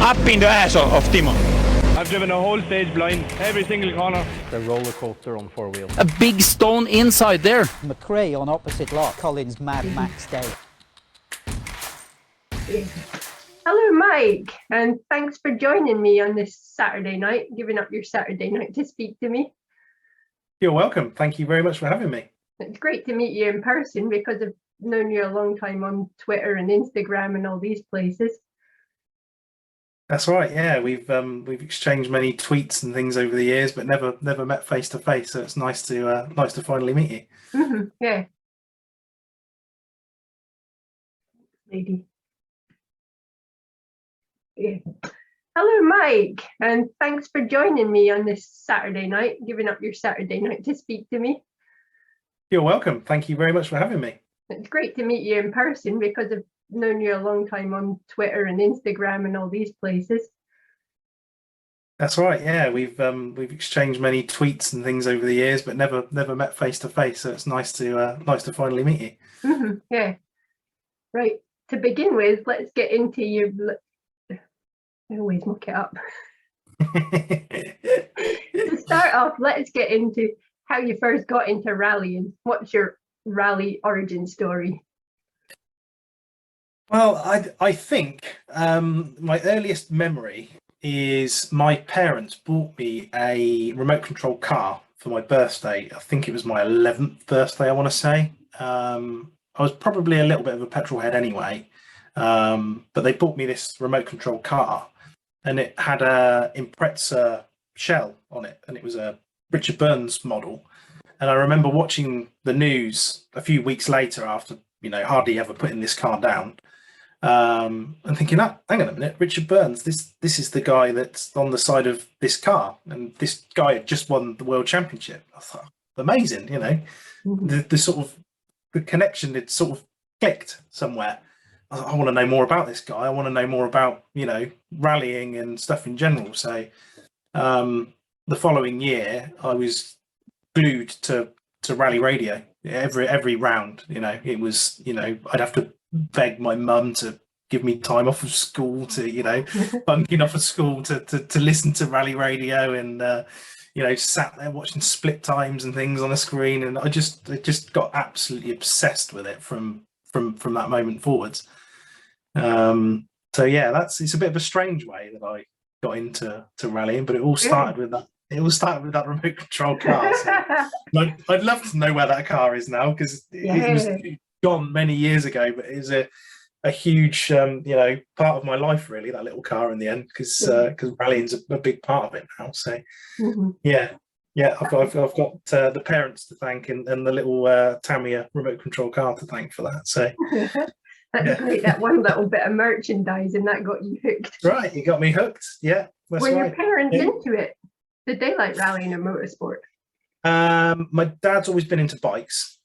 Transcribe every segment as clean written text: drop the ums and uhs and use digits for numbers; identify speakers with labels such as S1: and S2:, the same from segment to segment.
S1: up in the ass of Timo.
S2: I've driven a whole stage blind, every single corner.
S3: The roller coaster on four wheels.
S4: A big stone inside there.
S5: McRae on opposite lot. Collins Mad Max Day.
S6: Hello, Mike, and thanks for joining me on this Saturday night, giving up your Saturday night to speak to me.
S7: You're welcome. Thank you very much for having me.
S6: It's great to meet you in person because I've known you a long time on Twitter and Instagram and all these places.
S7: That's right. Yeah, we've exchanged many tweets and things over the years, but never met face to face. So it's nice to finally meet you.
S6: Yeah, lady. Yeah. Hello, Mike, and thanks for joining me on this Saturday night, giving up your Saturday night to speak to me.
S7: You're welcome. Thank you very much for having me.
S6: It's great to meet you in person because I've known you a long time on Twitter and Instagram and all these places.
S7: That's right. Yeah, we've exchanged many tweets and things over the years, but never met face to face. So it's nice to finally meet you.
S6: Yeah. Right. To begin with, let's get into your. I always muck it up. To start off, let's get into how you first got into rallying. What's your rally origin story?
S7: Well, I think my earliest memory is my parents bought me a remote control car for my birthday. I think it was my 11th birthday, I want to say. I was probably a little bit of a petrol head anyway, but they bought me this remote control car, and it had a Impreza shell on it, and it was a Richard Burns model. And I remember watching the news a few weeks later after, hardly ever putting this car down, and thinking, hang on a minute, Richard Burns, this is the guy that's on the side of this car, and this guy had just won the World Championship. I thought, amazing, the sort of the connection had sort of clicked somewhere. I want to know more about this guy. I want to know more about, rallying and stuff in general. So the following year, I was glued to rally radio every round. It was, I'd have to beg my mum to give me time off of school to, bunking off of school to listen to rally radio, and sat there watching split times and things on a screen, and I just got absolutely obsessed with it from that moment forwards. So yeah, it's a bit of a strange way that I got into rallying, but it all started with that. It all started with that remote control car. So I'd love to know where that car is now, because it was gone many years ago, but it was a huge part of my life, really, that little car in the end, because rallying's a big part of it now. So yeah, I've got the parents to thank, and the little Tamiya remote control car to thank for that. So
S6: that's great. That one little bit of merchandising that got you hooked.
S7: Right, you got me hooked. Yeah, that's
S6: Were
S7: right.
S6: your parents into it? Did they like rallying and motorsport?
S7: My dad's always been into bikes.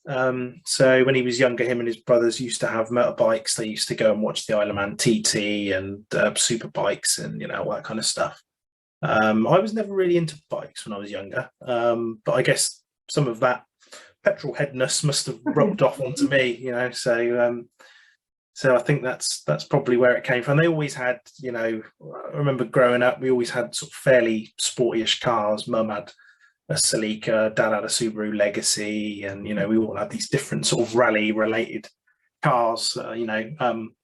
S7: So when he was younger, him and his brothers used to have motorbikes. They used to go and watch the Isle of Man TT and super bikes and all that kind of stuff. I was never really into bikes when I was younger, but I guess some of that petrol headness must have rubbed off onto me, so I think that's probably where it came from. They always had, I remember growing up, we always had sort of fairly sporty-ish cars. Mum had a Celica, Dad had a Subaru Legacy, and we all had these different sort of rally-related cars,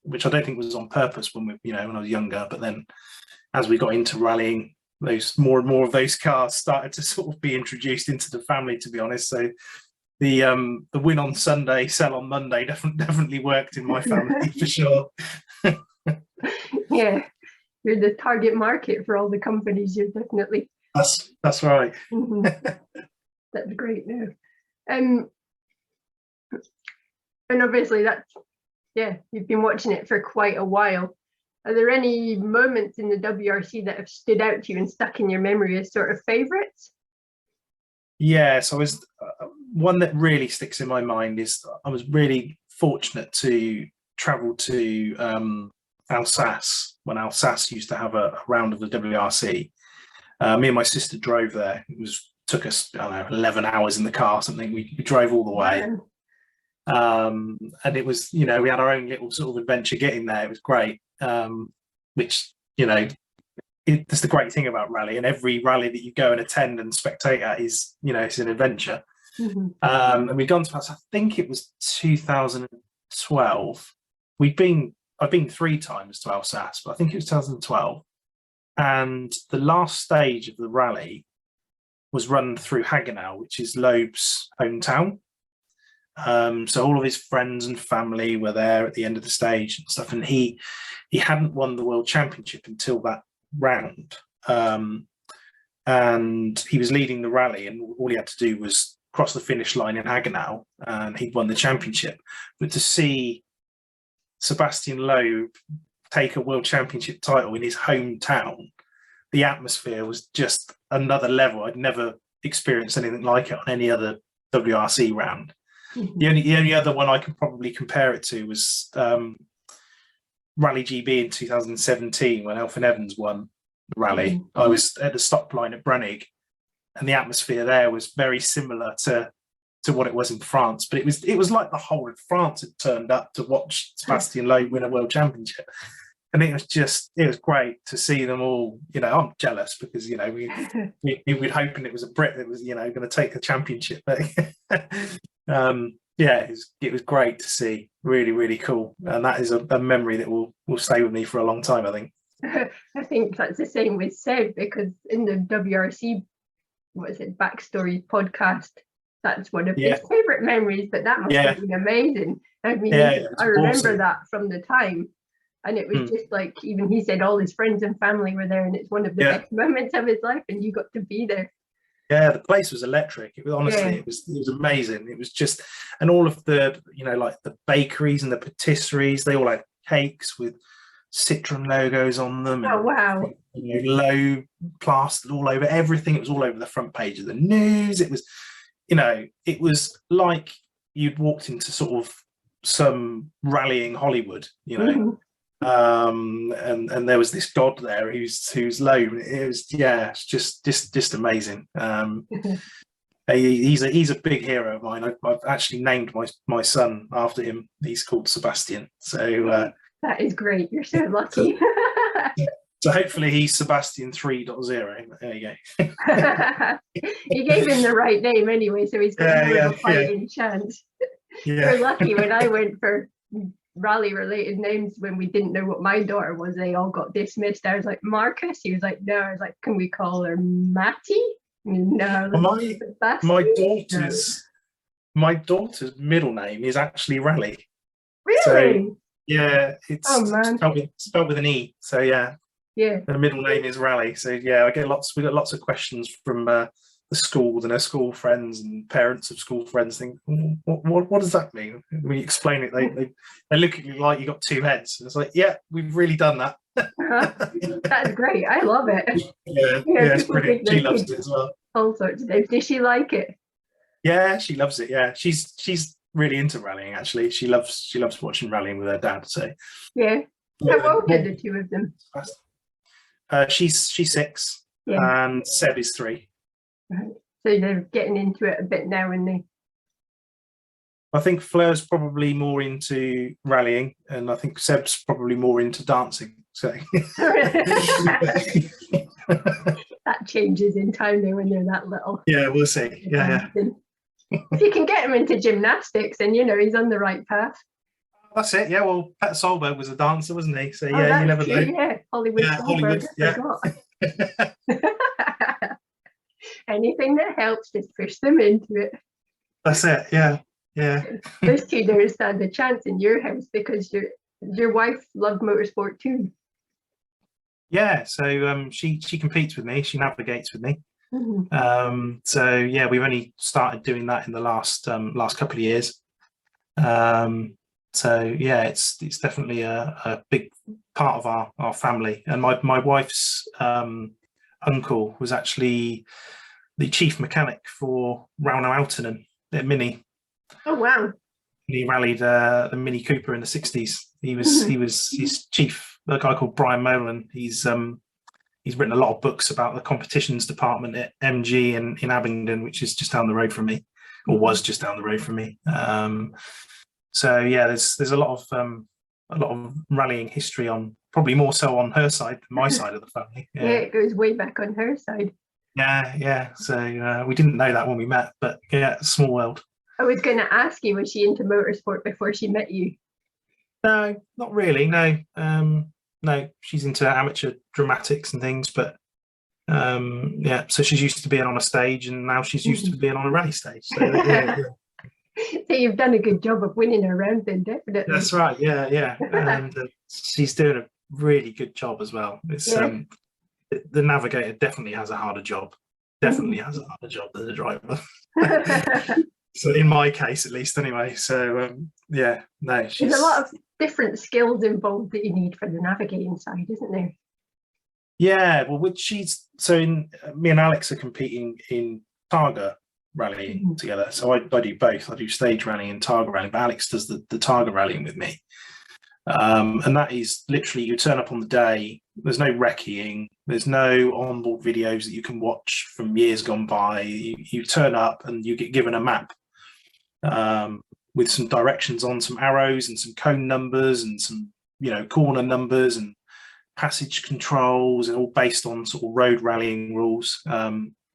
S7: which I don't think was on purpose when when I was younger. But then, as we got into rallying, those more and more of those cars started to sort of be introduced into the family, to be honest. So the win on Sunday, sell on Monday definitely worked in my family for sure.
S6: Yeah, you're the target market for all the companies. You're definitely.
S7: That's right.
S6: That's great. No, and obviously you've been watching it for quite a while. Are there any moments in the WRC that have stood out to you and stuck in your memory as sort of favourites?
S7: Yes, I was. One that really sticks in my mind is I was really fortunate to travel to Alsace when Alsace used to have a round of the WRC. Me and my sister drove there. Took us, I don't know, 11 hours in the car, something. We drove all the way. And it was, we had our own little sort of adventure getting there. It was great. Which, that's the great thing about rally, and every rally that you go and attend and spectate at is, it's an adventure. And we've gone to, I think it was 2012. I've been 3 times to Alsace, but I think it was 2012. And the last stage of the rally was run through Hagenau, which is Loeb's hometown. So all of his friends and family were there at the end of the stage and stuff. And he hadn't won the World Championship until that round. And he was leading the rally, and all he had to do was cross the finish line in Hagenau, and he'd won the championship. But to see Sebastian Loeb take a World Championship title in his hometown, the atmosphere was just another level. I'd never experienced anything like it on any other WRC round. The only other one I could probably compare it to was Rally GB in 2017 when Elfyn Evans won the rally. I was at the stop line at Brunnig, and the atmosphere there was very similar to what it was in France. But it was like the whole of France had turned up to watch Sebastian Loeb win a World Championship. And it was great to see them all. I'm jealous because we'd hoping it was a Brit that was going to take the championship. But it was great to see. Really, really cool. And that is a memory that will stay with me for a long time, I think.
S6: I think that's the same with Seb, because in the WRC, Backstory podcast, that's one of his favourite memories, but that must have been amazing. I mean, I remember awesome. That from the time. And it was just like, even he said all his friends and family were there, and it's one of the best moments of his life, and you got to be there. Yeah,
S7: the place was electric. It was honestly, it was amazing. It was just, and all of the, like the bakeries and the patisseries, they all had cakes with Citroen logos on them.
S6: Oh, wow.
S7: Low plastered all over everything. It was all over the front page of the news. It was, it was like you'd walked into sort of some rallying Hollywood, and there was this god there who's low. It was it's just amazing. He's a big hero of mine. I've actually named my son after him. He's called Sebastian. So
S6: that is great. You're so lucky.
S7: So hopefully he's Sebastian 3.0. There you go.
S6: You gave him the right name anyway, so he's got a fighting chance. You're lucky. When I went for rally related names, when we didn't know what my daughter was, they all got dismissed. I was like, Marcus. He was like, no. I was like, can we call her Matty? No.
S7: My daughter's middle name is actually Rally.
S6: Really?
S7: So, it's spelled with an E. So her middle name is Rally. So we got lots of questions from the schools and her school friends and parents of school friends. Think, what does that mean? When you explain it, they look at you like you got 2 heads. And it's like, we've really done that.
S6: That's great. I love it.
S7: It's brilliant. She loves it as well.
S6: All sorts of things. Does she like it?
S7: Yeah, she loves it. Yeah, she's really into rallying. Actually, she loves watching rallying with her dad. So
S6: how old are the 2 of them?
S7: She's 6 and Seb is 3.
S6: Right. So they're getting into it a bit now, and
S7: I think Fleur's probably more into rallying, and I think Seb's probably more into dancing. So
S6: that changes in time though when they're that little.
S7: Yeah, we'll see. Yeah.
S6: If you can get him into gymnastics, then he's on the right path.
S7: That's it. Yeah. Well, Pat Solberg was a dancer, wasn't he? So you never know.
S6: Yeah, Hollywood. Yeah. Anything that helps, just push them into it.
S7: That's it. Yeah.
S6: Those 2 don't stand a chance in your house because your wife loved motorsport too.
S7: Yeah. So she competes with me. She navigates with me. So we've only started doing that in the last couple of years. It's definitely a big part of our family. And my wife's uncle was actually the chief mechanic for Rauno Aaltonen at Mini.
S6: Oh wow!
S7: He rallied the Mini Cooper in the 60s. He was his chief. A guy called Brian Molan. He's written a lot of books about the competitions department at MG in Abingdon, which is just down the road from me, or was just down the road from me. There's a lot of rallying history on probably more so on her side than my side of the family.
S6: Yeah, it goes way back on her side.
S7: Yeah. So we didn't know that when we met, but yeah, small world.
S6: I was going to ask you, was she into motorsport before she met you?
S7: No, not really. No, no, she's into amateur dramatics and things, but yeah. So she's used to being on a stage, and now she's used to being on a rally stage. So yeah.
S6: So you've done a good job of winning her around, then, definitely.
S7: That's right. Yeah. And she's doing a really good job as well. It's the navigator definitely has a harder job. Definitely has a harder job than the driver. So in my case, at least, anyway. So yeah, no.
S6: There's a lot of different skills involved that you need for the navigating side, isn't there?
S7: Yeah, well, me and Alex are competing in Targa rallying together. So I do both. I do stage rallying and Targa rallying, but Alex does the Targa rallying with me. And that is literally, you turn up on the day, there's no recceing, there's no onboard videos that you can watch from years gone by. You turn up and you get given a map with some directions on, some arrows and some cone numbers and some, corner numbers and passage controls, and all based on sort of road rallying rules,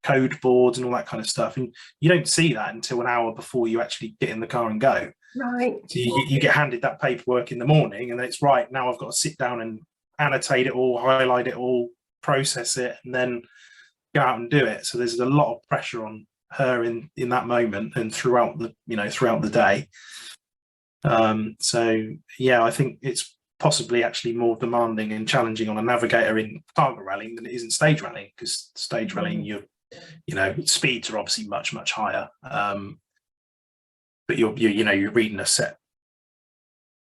S7: code boards and all that kind of stuff. And you don't see that until an hour before you actually get in the car and go.
S6: Right.
S7: So you get handed that paperwork in the morning, and then it's right, now I've got to sit down and annotate it all, highlight it all, process it, and then go out and do it. So there's a lot of pressure on her in that moment and throughout the day. So yeah, I think it's possibly actually more demanding and challenging on a navigator in Targa rallying than it is in stage rallying, because stage rallying, speeds are obviously much higher, but you're reading a set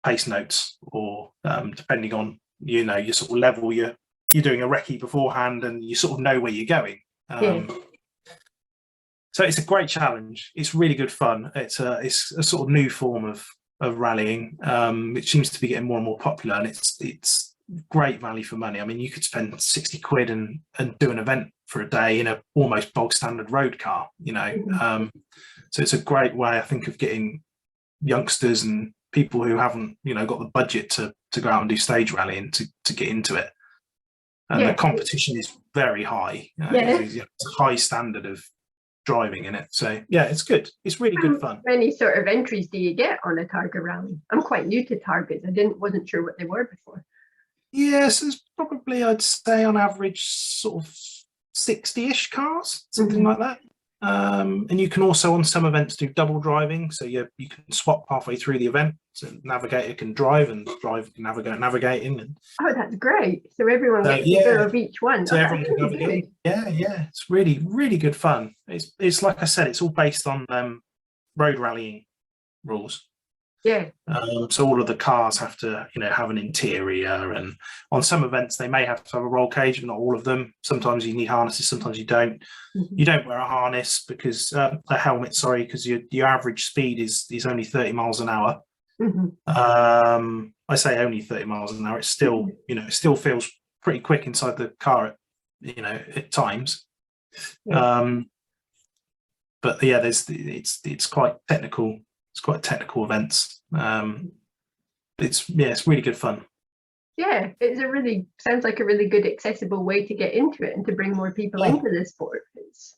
S7: pace notes, or depending on your sort of level, you're doing a recce beforehand and you sort of know where you're going. So it's a great challenge. It's really good fun. It's a sort of new form of rallying, which seems to be getting more and more popular, and it's great value for money. I mean, you could spend 60 quid and do an event for a day in a almost bog standard road car, so it's a great way, I think, of getting youngsters and people who haven't got the budget to go out and do stage rallying to get into it. And the competition is very high. It's a high standard of driving in it. So yeah, it's good. It's really good fun.
S6: How many sort of entries do you get on a Targa rally? I'm quite new to Targas. I wasn't sure what they were before.
S7: Yes, there's probably, I'd say, on average sort of 60-ish cars, something like that. And you can also, on some events, do double driving, so you can swap halfway through the event. So the navigator can drive and drive can navigating. And
S6: oh, that's great! So everyone gets a bit of each one.
S7: So everyone can navigate. Yeah, it's really good fun. It's like I said, it's all based on road rallying rules.
S6: Yeah.
S7: So all of the cars have to, have an interior, and on some events they may have to have a roll cage, but not all of them. Sometimes you need harnesses, sometimes you don't. You don't wear a harness because a helmet, sorry, because your average speed is only 30 miles an hour. I say only 30 miles an hour. It's still, it still feels pretty quick inside the car, at times. But yeah, it's quite technical. It's quite technical events. It's really good fun.
S6: Yeah, sounds like a really good accessible way to get into it and to bring more people into the sport.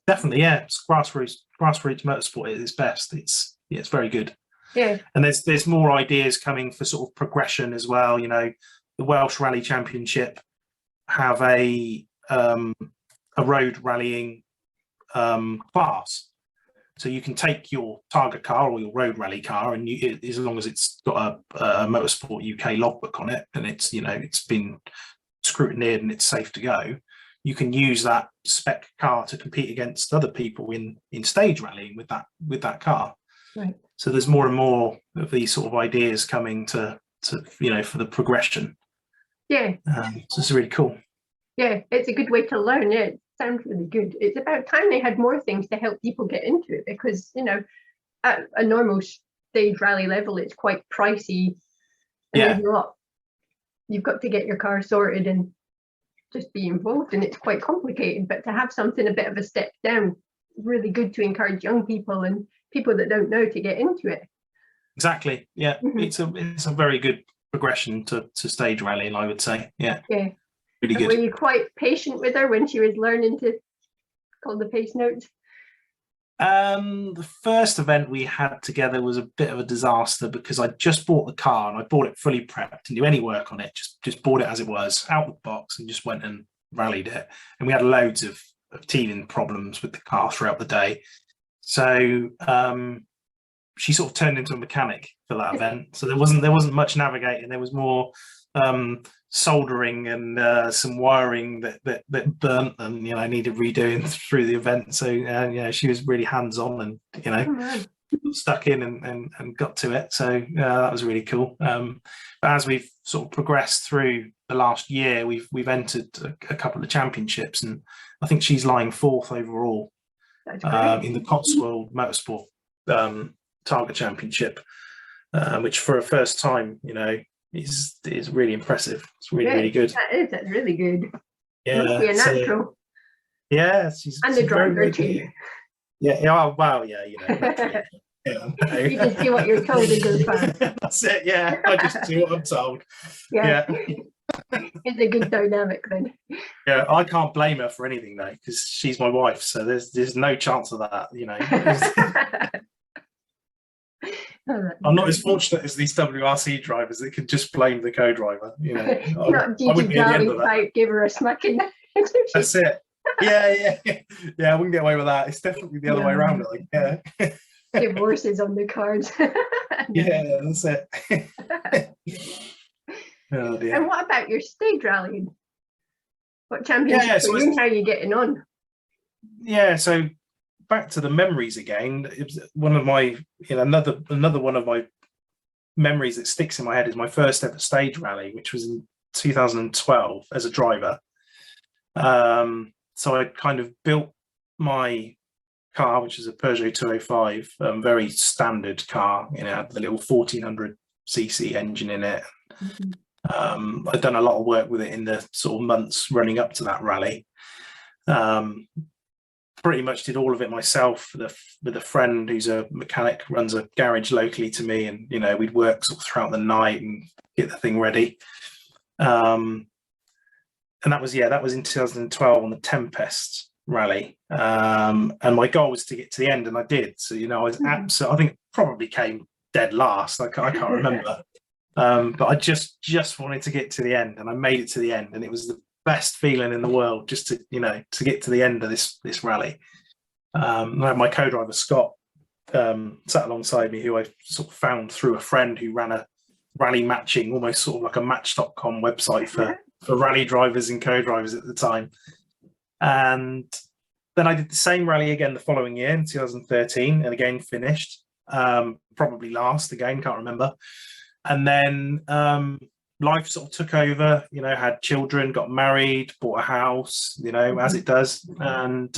S7: Definitely, yeah. It's grassroots motorsport at its best. It's very good.
S6: Yeah.
S7: And there's more ideas coming for sort of progression as well. The Welsh Rally Championship have a road rallying class. So you can take your Targa car or your road rally car, and as long as it's got a Motorsport UK logbook on it, and it's it's been scrutineered and it's safe to go, you can use that spec car to compete against other people in stage rallying with that car.
S6: Right.
S7: So there's more and more of these sort of ideas coming to for the progression.
S6: Yeah.
S7: So it's really cool.
S6: Yeah, it's a good way to learn. Yeah, it sounds really good. It's about time they had more things to help people get into it, because at a normal stage rally level it's quite pricey, and there's a lot. You've got to get your car sorted and just be involved, and it's quite complicated. But to have something a bit of a step down, really good to encourage young people and people that don't know to get into it.
S7: Exactly. Yeah, it's a very good progression to stage rallying, I would say. Yeah,
S6: Yeah.
S7: really
S6: And
S7: good.
S6: were you quite patient with her when she was learning to call the pace notes?
S7: The first event we had together was a bit of a disaster because I just bought the car and I bought it fully prepped, didn't do any work on it, just bought it as it was, out of the box, and just went and rallied it. And we had loads of teething problems with the car throughout the day. So she sort of turned into a mechanic for that event. So there wasn't much navigating. There was more soldering and some wiring that burnt and needed redoing through the event. So she was really hands-on and stuck in and got to it. So that was really cool. But as we've sort of progressed through the last year, we've entered a couple of championships, and I think she's lying 4th overall in the Cotswold Motorsport Targa Championship, which for a first time, is really impressive. It's really good.
S6: That's really good.
S7: Yeah,
S6: must be a natural.
S7: She's
S6: And the driver
S7: very
S6: too.
S7: good. Yeah. Oh, wow. Yeah.
S6: You just do what you're told and go fast.
S7: That's it. Yeah, I just do what I'm told. Yeah.
S6: It's a good dynamic then.
S7: Yeah, I can't blame her for anything though, because she's my wife. So there's no chance of that. I'm not as fortunate as these WRC drivers that can just blame the co-driver.
S6: Not GT give her a smack in the
S7: That's it. Yeah. I wouldn't get away with that. It's definitely the other way around.
S6: Divorces on the cards.
S7: Yeah, that's it. Oh, dear.
S6: And what about your stage rallying? What championships are you in? How are you getting on?
S7: Yeah, so back to the memories again. It was one of my, another one of my memories that sticks in my head is my first ever stage rally, which was in 2012 as a driver. So I kind of built my car, which is a Peugeot 205, very standard car. Had the little 1400cc engine in it. I'd done a lot of work with it in the sort of months running up to that rally. Pretty much did all of it myself with a friend who's a mechanic, runs a garage locally to me, and we'd work sort of throughout the night and get the thing ready. And that was in 2012 on the Tempest rally. And my goal was to get to the end, and I did. So I was I think probably came dead last. I can't remember. But I just wanted to get to the end, and I made it to the end, and it was the best feeling in the world just to get to the end of this rally. I had my co-driver Scott sat alongside me, who I sort of found through a friend who ran a rally matching, almost sort of like a Match.com website for rally drivers and co-drivers at the time. And then I did the same rally again the following year in 2013, and again finished probably last again, can't remember. And then life sort of took over, had children, got married, bought a house, as it does. And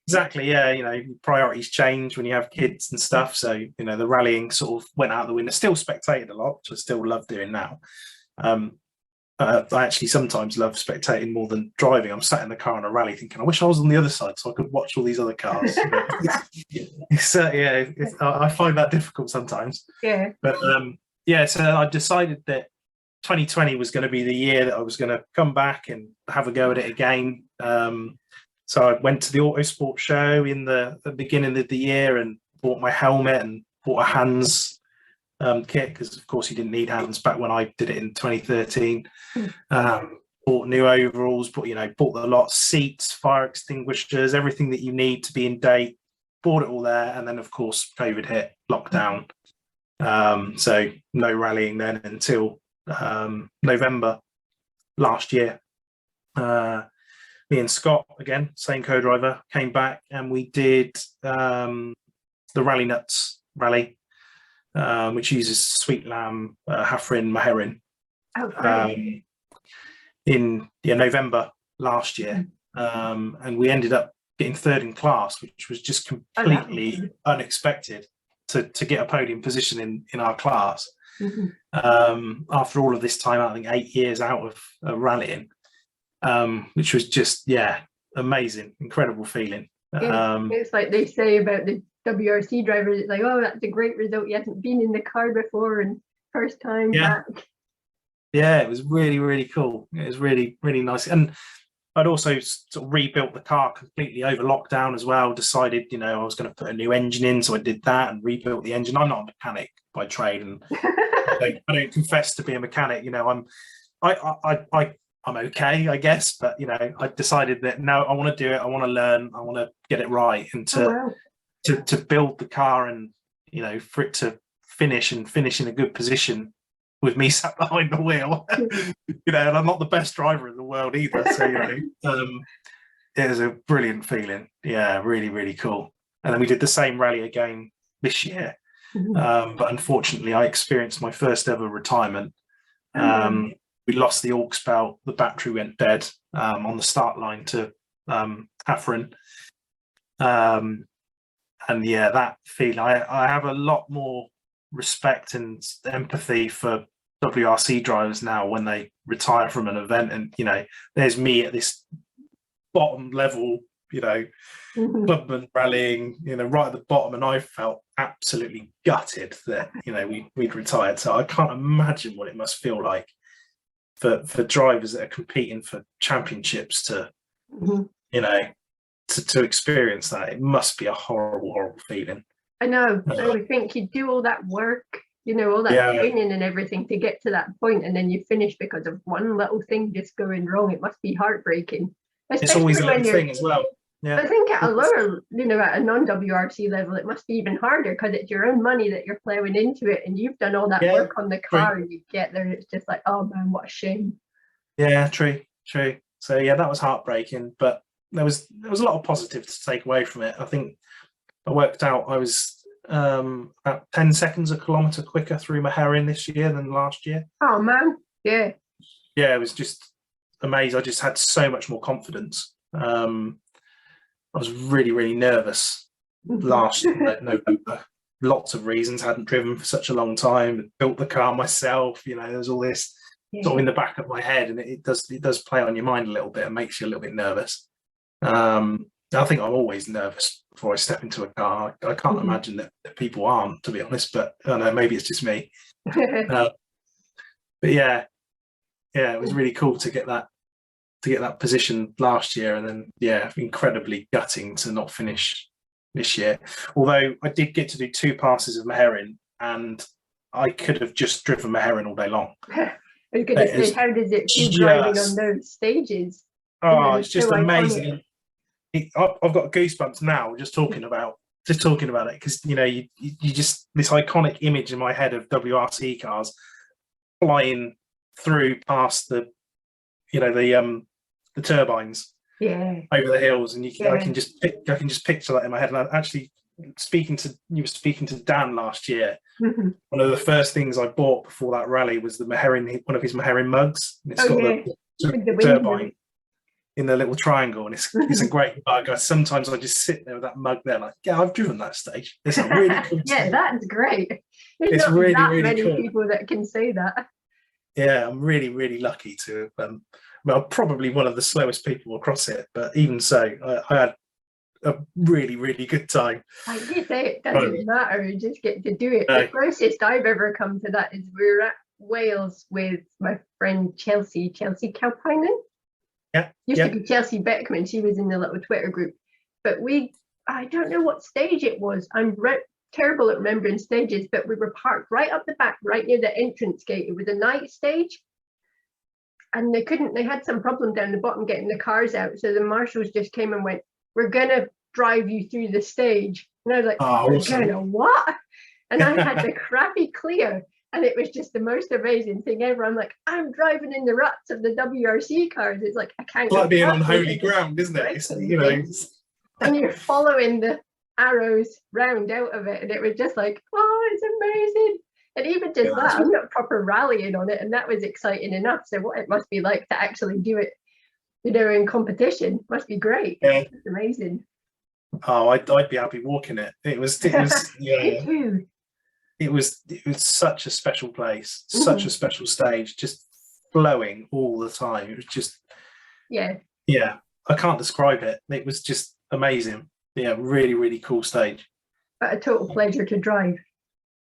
S7: exactly, yeah, priorities change when you have kids and stuff. So, the rallying sort of went out the window. Still spectated a lot, which I still love doing now. I actually sometimes love spectating more than driving. I'm sat in the car on a rally thinking, I wish I was on the other side so I could watch all these other cars. I find that difficult sometimes.
S6: Yeah.
S7: But so I decided that 2020 was going to be the year that I was going to come back and have a go at it again. So I went to the Autosport show in the beginning of the year and bought my helmet and bought a Hans kit, because of course you didn't need Hans back when I did it in 2013. Bought new overalls, bought the lot, seats, fire extinguishers, everything that you need to be in date. Bought it all there, and then of course COVID hit, lockdown. So no rallying then until November last year. Me and Scott, again, same co-driver, came back and we did the Rally Nuts rally, which uses Sweet Lamb, Hafrin, Maherin, in November last year. And we ended up getting third in class, which was just completely unexpected to get a podium position in our class. After all of this time, I think 8 years out of rallying, which was just, amazing, incredible feeling.
S6: It's like they say about the WRC drivers, it's like, oh, that's a great result, you hasn't been in the car before, and first time
S7: Yeah.
S6: back.
S7: Yeah, it was really, really cool. It was really, really nice. And I'd also sort of rebuilt the car completely over lockdown as well. Decided, I was going to put a new engine in, so I did that and rebuilt the engine. I'm not a mechanic by trade, and I don't confess to be a mechanic. I'm okay, I guess, but I decided that no, I want to do it. I want to learn. I want to get it right, and to build the car, and for it to finish in a good position with me sat behind the wheel. And I'm not the best driver in the world either. So it was a brilliant feeling. Yeah, really, really cool. And then we did the same rally again this year. But unfortunately, I experienced my first ever retirement. We lost the aux belt, the battery went dead on the start line to Afrin. And yeah, that feeling, I have a lot more respect and empathy for WRC drivers now when they retire from an event, and there's me at this bottom level, Clubman rallying, right at the bottom, and I felt absolutely gutted that we'd retired. So I can't imagine what it must feel like for drivers that are competing for championships to to experience that. It must be a horrible feeling.
S6: I know. I would think you do all that work, all that training and everything to get to that point, and then you finish because of one little thing just going wrong. It must be heartbreaking.
S7: It's always a little thing as well. Yeah.
S6: I think at a lower, at a non-WRC level, it must be even harder because it's your own money that you're plowing into it, and you've done all that work on the car, and you get there, and it's just like, oh man, what a shame.
S7: Yeah, true. So yeah, that was heartbreaking, but there was a lot of positives to take away from it. I think I worked out I was about 10 seconds a kilometre quicker through Meherin this year than last year.
S6: Oh man, yeah,
S7: it was just amazing. I just had so much more confidence. I was really, really nervous last November. Lots of reasons. Hadn't driven for such a long time. Built the car myself. There's all this sort of in the back of my head, and it does play on your mind a little bit and makes you a little bit nervous. I think I'm always nervous before I step into a car. I can't imagine that people aren't, to be honest. But I don't know, maybe it's just me. But yeah, it was really cool to get that position last year, and then incredibly gutting to not finish this year. Although I did get to do 2 passes of Meherin, and I could have just driven Meherin all day long.
S6: I was going to say, how does it feel driving on those stages?
S7: Oh, it's just so amazing. I've got goosebumps now just talking about it, because you just, this iconic image in my head of WRC cars flying through past the turbines over the hills, and I can just picture that in my head. And I actually you were speaking to Dan last year. One of the first things I bought before that rally was the Meherin, one of his Meherin mugs. And it's got the turbine in the little triangle, and it's a great mug. Sometimes I just sit there with that mug there, like, I've driven that stage. It's a really cool
S6: yeah, that's great. There's
S7: it's
S6: not
S7: really,
S6: that
S7: really
S6: many
S7: cool.
S6: people that can say that.
S7: Yeah, I'm really, really lucky to. I'm probably one of the slowest people across it, but even so, I had a really, really good time.
S6: Like you say, it doesn't matter. You just get to do it. The closest I've ever come to that is we were at Wales with my friend Chelsea Kalpainen. Used to be Chelsea Beckman. She was in the little Twitter group. But I don't know what stage it was. I'm terrible at remembering stages, but we were parked right up the back, right near the entrance gate. It was a night stage. And they had some problem down the bottom getting the cars out. So the marshals just came and went, "We're going to drive you through the stage." And I was like, "We're going to what?" And I had the crappy Clio. And it was just the most amazing thing ever. I'm like, I'm driving in the ruts of the WRC cars. It's like, I can't.
S7: It's like being on holy ground, isn't it?
S6: And you're following the arrows round out of it. And it was just like, oh, it's amazing. And even just that, I'm not proper rallying on it. And that was exciting enough. So what it must be like to actually do it, in competition must be great.
S7: Yeah.
S6: It's amazing.
S7: Oh, I'd be happy walking it. It was
S6: Me too.
S7: It was such a special place, such a special stage, just flowing all the time. It was just I can't describe it. It was just amazing. Yeah, really, really cool stage.
S6: But a total pleasure to drive.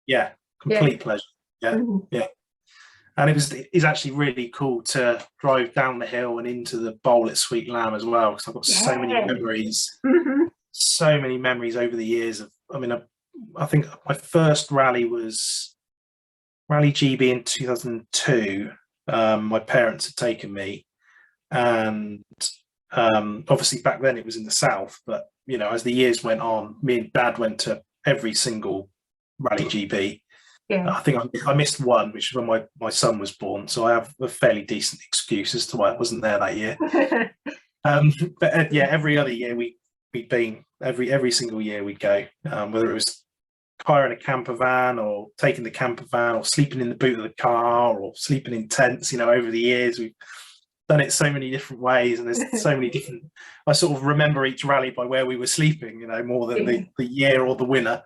S7: Yeah, complete pleasure.
S6: Mhm.
S7: yeah. And it's actually really cool to drive down the hill and into the bowl at Sweet Lamb as well, because I've got so many
S6: Yeah.
S7: memories,
S6: Mhm.
S7: so many memories over the years of. I mean, I think my first rally was Rally GB in 2002. My parents had taken me, and obviously back then it was in the south. But as the years went on, me and Dad went to every single Rally GB.
S6: Yeah.
S7: I think I missed one, which is when my son was born. So I have a fairly decent excuse as to why I wasn't there that year. But yeah, every other year we'd been every single year we'd go, whether it was hiring a camper van or taking the camper van or sleeping in the boot of the car or sleeping in tents. Over the years we've done it so many different ways, and there's so many different. I sort of remember each rally by where we were sleeping, more than the year or the winner.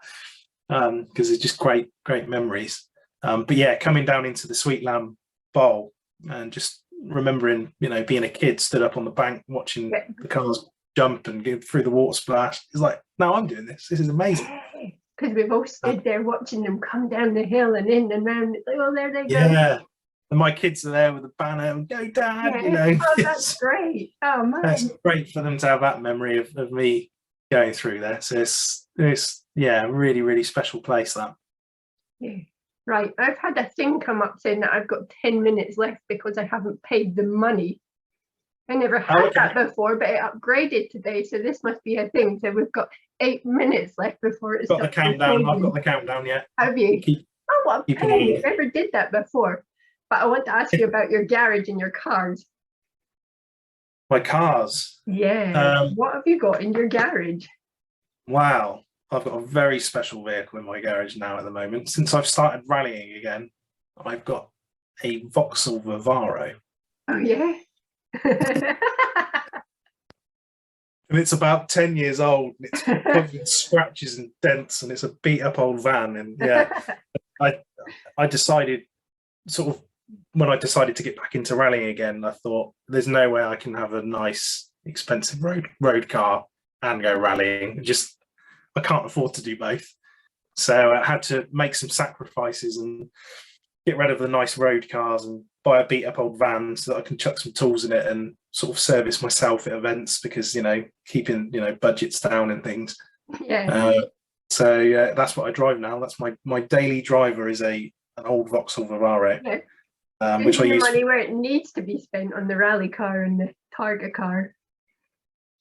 S7: Because it's just great memories. But yeah, coming down into the Sweet Lamb Bowl and just remembering, being a kid, stood up on the bank watching the cars jump and go through the water splash. It's like, no, I'm doing this. This is amazing.
S6: Because we've all stood there watching them come down the hill and in and round. It's like, oh, there they go.
S7: Yeah. And my kids are there with a banner and go, Dad,
S6: Oh, that's great. Oh, man.
S7: It's great for them to have that memory of me going through there. So it's yeah, really, really special place, that.
S6: Yeah. Right. I've had a thing come up saying that I've got 10 minutes left because I haven't paid the money. I never had that before, but it upgraded today. So this must be a thing. So we've got 8 minutes left before it's
S7: got the countdown. I've got the countdown, yeah.
S6: Have you? What a pain. I never did that before. But I want to ask you about your garage and your cars.
S7: My cars?
S6: Yeah. What have you got in your garage?
S7: Wow. I've got a very special vehicle in my garage now at the moment. Since I've started rallying again, I've got a Vauxhall Vivaro.
S6: Oh, yeah?
S7: And it's about 10 years old. And it's covered in scratches and dents, and it's a beat-up old van. And yeah, I decided, sort of, when I decided to get back into rallying again, I thought, there's no way I can have a nice, expensive road car and go rallying. I can't afford to do both. So I had to make some sacrifices and get rid of the nice road cars and buy a beat up old van so that I can chuck some tools in it and sort of service myself at events, because, keeping, budgets down and things.
S6: Yeah.
S7: So that's what I drive now. That's my daily driver is an old Vauxhall Vivaro.
S6: Yeah.
S7: Which I use
S6: money where it needs to be spent on the rally car and the Targa car.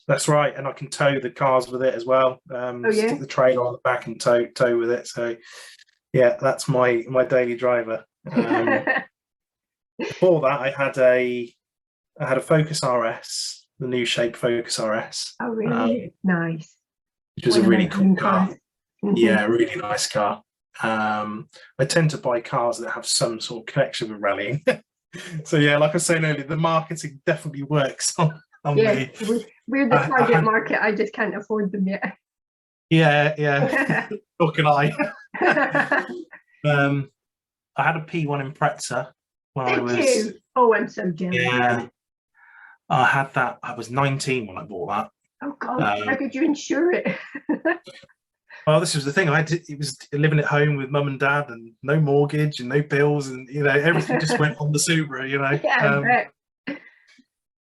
S7: That's right, and I can tow the cars with it as well. Stick the trailer on the back and tow with it. So, yeah, that's my daily driver. Before that, I had a Focus RS, the new shape Focus RS.
S6: Oh, really? Nice.
S7: Which was a really cool car.
S6: Mm-hmm.
S7: Yeah, really nice car. I tend to buy cars that have some sort of connection with rallying. So yeah, like I was saying earlier, the marketing definitely works on me.
S6: We're the target market. I just can't afford them yet.
S7: Yeah. Nor can I. I had a P1 Impreza when I was.
S6: Oh, I'm so jealous.
S7: Yeah, I had that. I was 19 when I bought that.
S6: Oh God, how could you insure it?
S7: Well, this was the thing. It was living at home with mum and dad, and no mortgage and no bills, and everything just went on the Subaru.
S6: Yeah,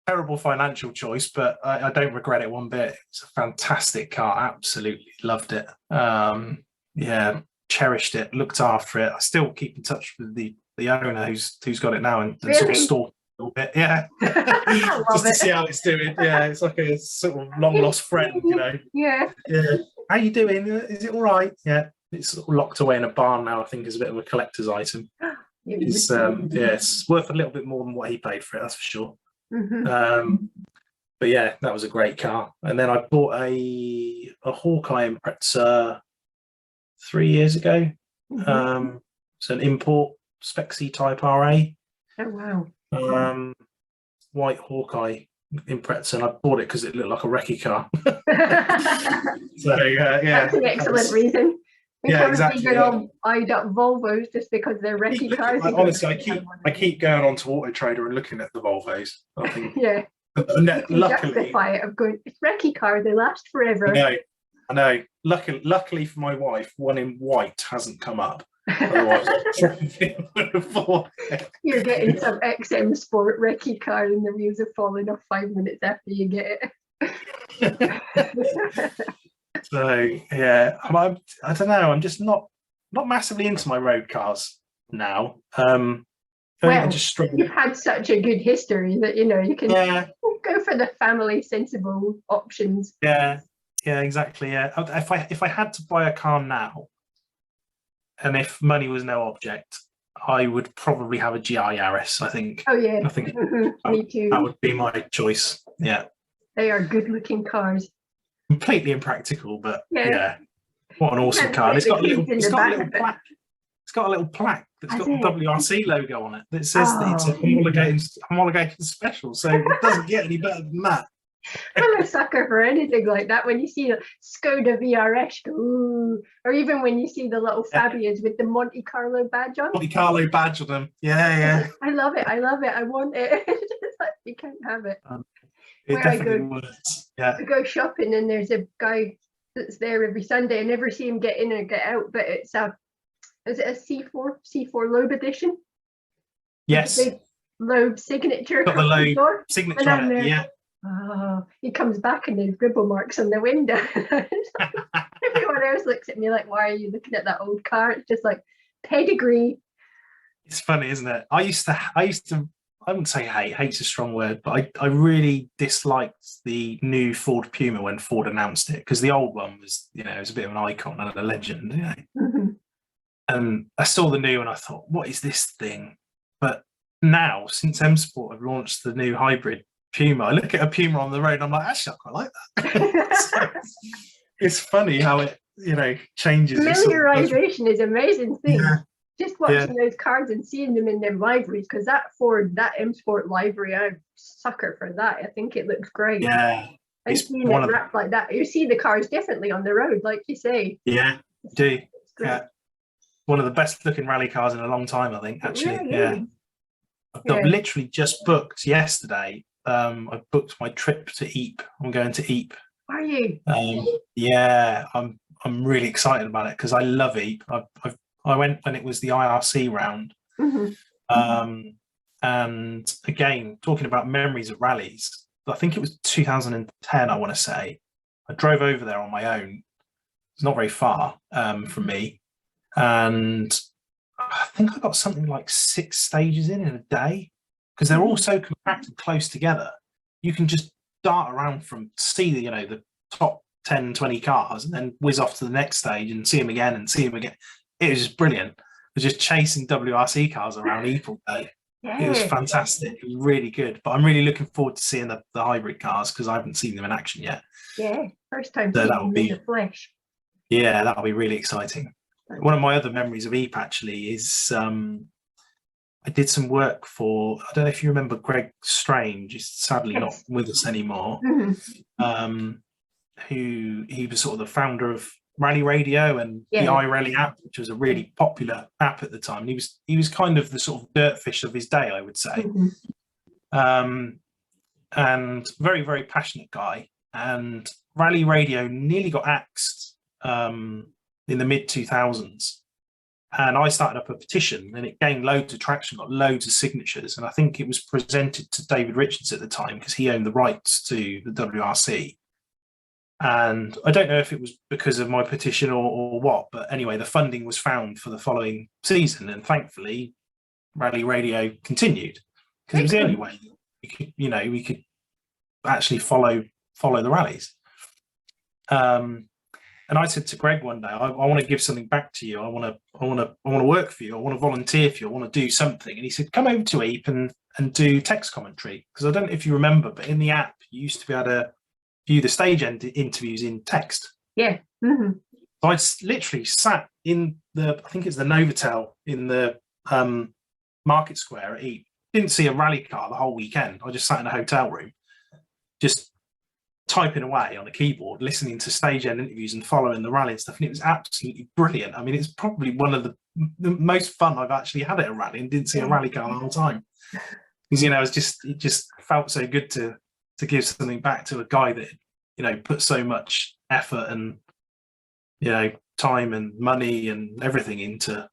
S7: terrible financial choice, but I don't regret it one bit. It's a fantastic car. Absolutely loved it. Yeah, cherished it, looked after it. I still keep in touch with the owner who's got it now and
S6: really?
S7: sort of stalk a little bit. Yeah, just to see how it's doing. Yeah, it's like a sort of long lost friend.
S6: Yeah.
S7: How you doing? Is it all right? Yeah, it's sort of locked away in a barn now. I think is a bit of a collector's item. It's worth a little bit more than what he paid for it. That's for sure.
S6: Mm-hmm.
S7: But yeah, that was a great car. And then I bought a Hawkeye Impreza 3 years ago.
S6: Mm-hmm.
S7: It's an import Spec C Type RA.
S6: Oh wow.
S7: White Hawkeye Impreza, and I bought it because it looked like a recce car. So yeah,
S6: that's an excellent reason.
S7: Yeah, exactly.
S6: Good old eyed up Volvos just because they're recce cars.
S7: Honestly, I keep going on to Auto Trader and looking at the Volvos. I think,
S6: yeah.
S7: Luckily,
S6: justify it of going. It's recce cars. They last forever.
S7: I know. Luckily for my wife, one in white hasn't come up. Otherwise, I would afford it.
S6: You're getting some XM Sport recce car and the wheels are falling off 5 minutes after you get it.
S7: So yeah, I don't know. I'm just not massively into my road cars now. I
S6: Well,
S7: just struggle.
S6: you've had such a good history that you can go for the family sensible options.
S7: Yeah, exactly. Yeah, if I had to buy a car now, and if money was no object, I would probably have a GI Yaris. I think.
S6: Oh yeah,
S7: I think
S6: me too.
S7: that would be my choice. Yeah,
S6: They are good-looking cars.
S7: completely impractical, but
S6: Yeah.
S7: yeah, what an awesome
S6: can't
S7: car! And
S6: put
S7: it's got a
S6: the
S7: little,
S6: keys in
S7: it's
S6: the
S7: got a
S6: back
S7: little
S6: of it.
S7: plaque. It's got a little plaque that's
S6: Has
S7: got the
S6: it?
S7: WRC logo on it that says that it's a homologated special. So it doesn't get any better than that.
S6: I'm a sucker for anything like that. When you see a Skoda VRS, go, ooh. Or even when you see the little Fabians with the Monte Carlo badge on.
S7: Monte Carlo badge on them. Yeah.
S6: I love it. I want it. It's just like, you can't have it.
S7: It
S6: Where I
S7: definitely
S6: go-
S7: works. Yeah.
S6: I go shopping and there's a guy that's there every Sunday. I never see him get in or get out, but it's is it a C4 Loeb edition?
S7: Yes.
S6: The big Loeb signature.
S7: Got the
S6: across
S7: Loeb
S6: door.
S7: signature
S6: And I'm
S7: on it.
S6: there.
S7: Yeah.
S6: Oh, he comes back and there's dribble marks on the window. Everyone else looks at me like, why are you looking at that old car? It's just like pedigree.
S7: It's funny, isn't it? I used to, I wouldn't say hate's a strong word, but I really disliked the new Ford Puma when Ford announced it, because the old one was, it was a bit of an icon and a legend,
S6: Mhm.
S7: And I saw the new and I thought, what is this thing? But now, since M Sport have launched the new hybrid Puma, I look at a Puma on the road and I'm like, actually, I quite like that. So it's funny how it, changes.
S6: Familiarization is an amazing thing.
S7: Yeah.
S6: Just watching those cars and seeing them in their liveries, because that Ford, that M Sport livery, I'm a sucker for that. I think it looks great.
S7: Yeah.
S6: And
S7: It's
S6: seeing
S7: one
S6: it
S7: of the-
S6: wrapped like that, you see the cars differently on the road, like you say.
S7: Yeah, do.
S6: It's great.
S7: Yeah. One of the best looking rally cars in a long time, I think,
S6: It
S7: actually.
S6: really
S7: Yeah.
S6: is.
S7: I've literally just booked yesterday. I booked my trip to Ypres. I'm going to Ypres.
S6: Are you?
S7: Yeah, I'm really excited about it because I love Ypres. I went when it was the IRC round.
S6: Mhm.
S7: And again, talking about memories of rallies, I think it was 2010, I want to say. I drove over there on my own. It's not very far from me. And I think I got something like 6 stages in a day, because they're all so compacted close together. You can just dart around see the top 10, 20 cars and then whiz off to the next stage and see them again and see them again. It was just brilliant. I was just chasing WRC cars around Ypres all day. It was fantastic. It was really good. But I'm really looking forward to seeing the hybrid cars, because I haven't seen them in action yet.
S6: Yeah, first time
S7: So
S6: seeing
S7: that'll
S6: them in
S7: be-
S6: the flesh.
S7: Yeah, that'll be really exciting. One of my other memories of Ypres actually is I did some work for, I don't know if you remember Greg Strange, he's sadly not with us anymore,
S6: Mhm.
S7: who he was sort of the founder of Rally Radio and the
S6: Yeah.
S7: iRally app, which was a really popular app at the time. And he was kind of the sort of dirtfish of his day, I would say.
S6: Mhm.
S7: And very, very passionate guy. And Rally Radio nearly got axed in the mid 2000s. And I started up a petition and it gained loads of traction, got loads of signatures. And I think it was presented to David Richards at the time, because he owned the rights to the WRC. And I don't know if it was because of my petition or what, but anyway, the funding was found for the following season. And thankfully, Rally Radio continued, because it was the only way we could actually follow the rallies. And I said to Greg one day, I want to give something back to you. I want to work for you. I want to volunteer for you. I want to do something. And he said, come over to Ypres and do text commentary. Because I don't know if you remember, but in the app, you used to be able to view the stage interviews in text.
S6: Yeah. Mhm.
S7: So I literally sat in I think it's the Novotel in the Market Square at Ypres. Didn't see a rally car the whole weekend. I just sat in a hotel room, just typing away on a keyboard, listening to stage end interviews and following the rally and stuff. And it was absolutely brilliant. I mean, it's probably one of the most fun I've actually had at a rally, and didn't see a rally car the whole time. Because, it just felt so good to give something back to a guy that, put so much effort and, time and money and everything into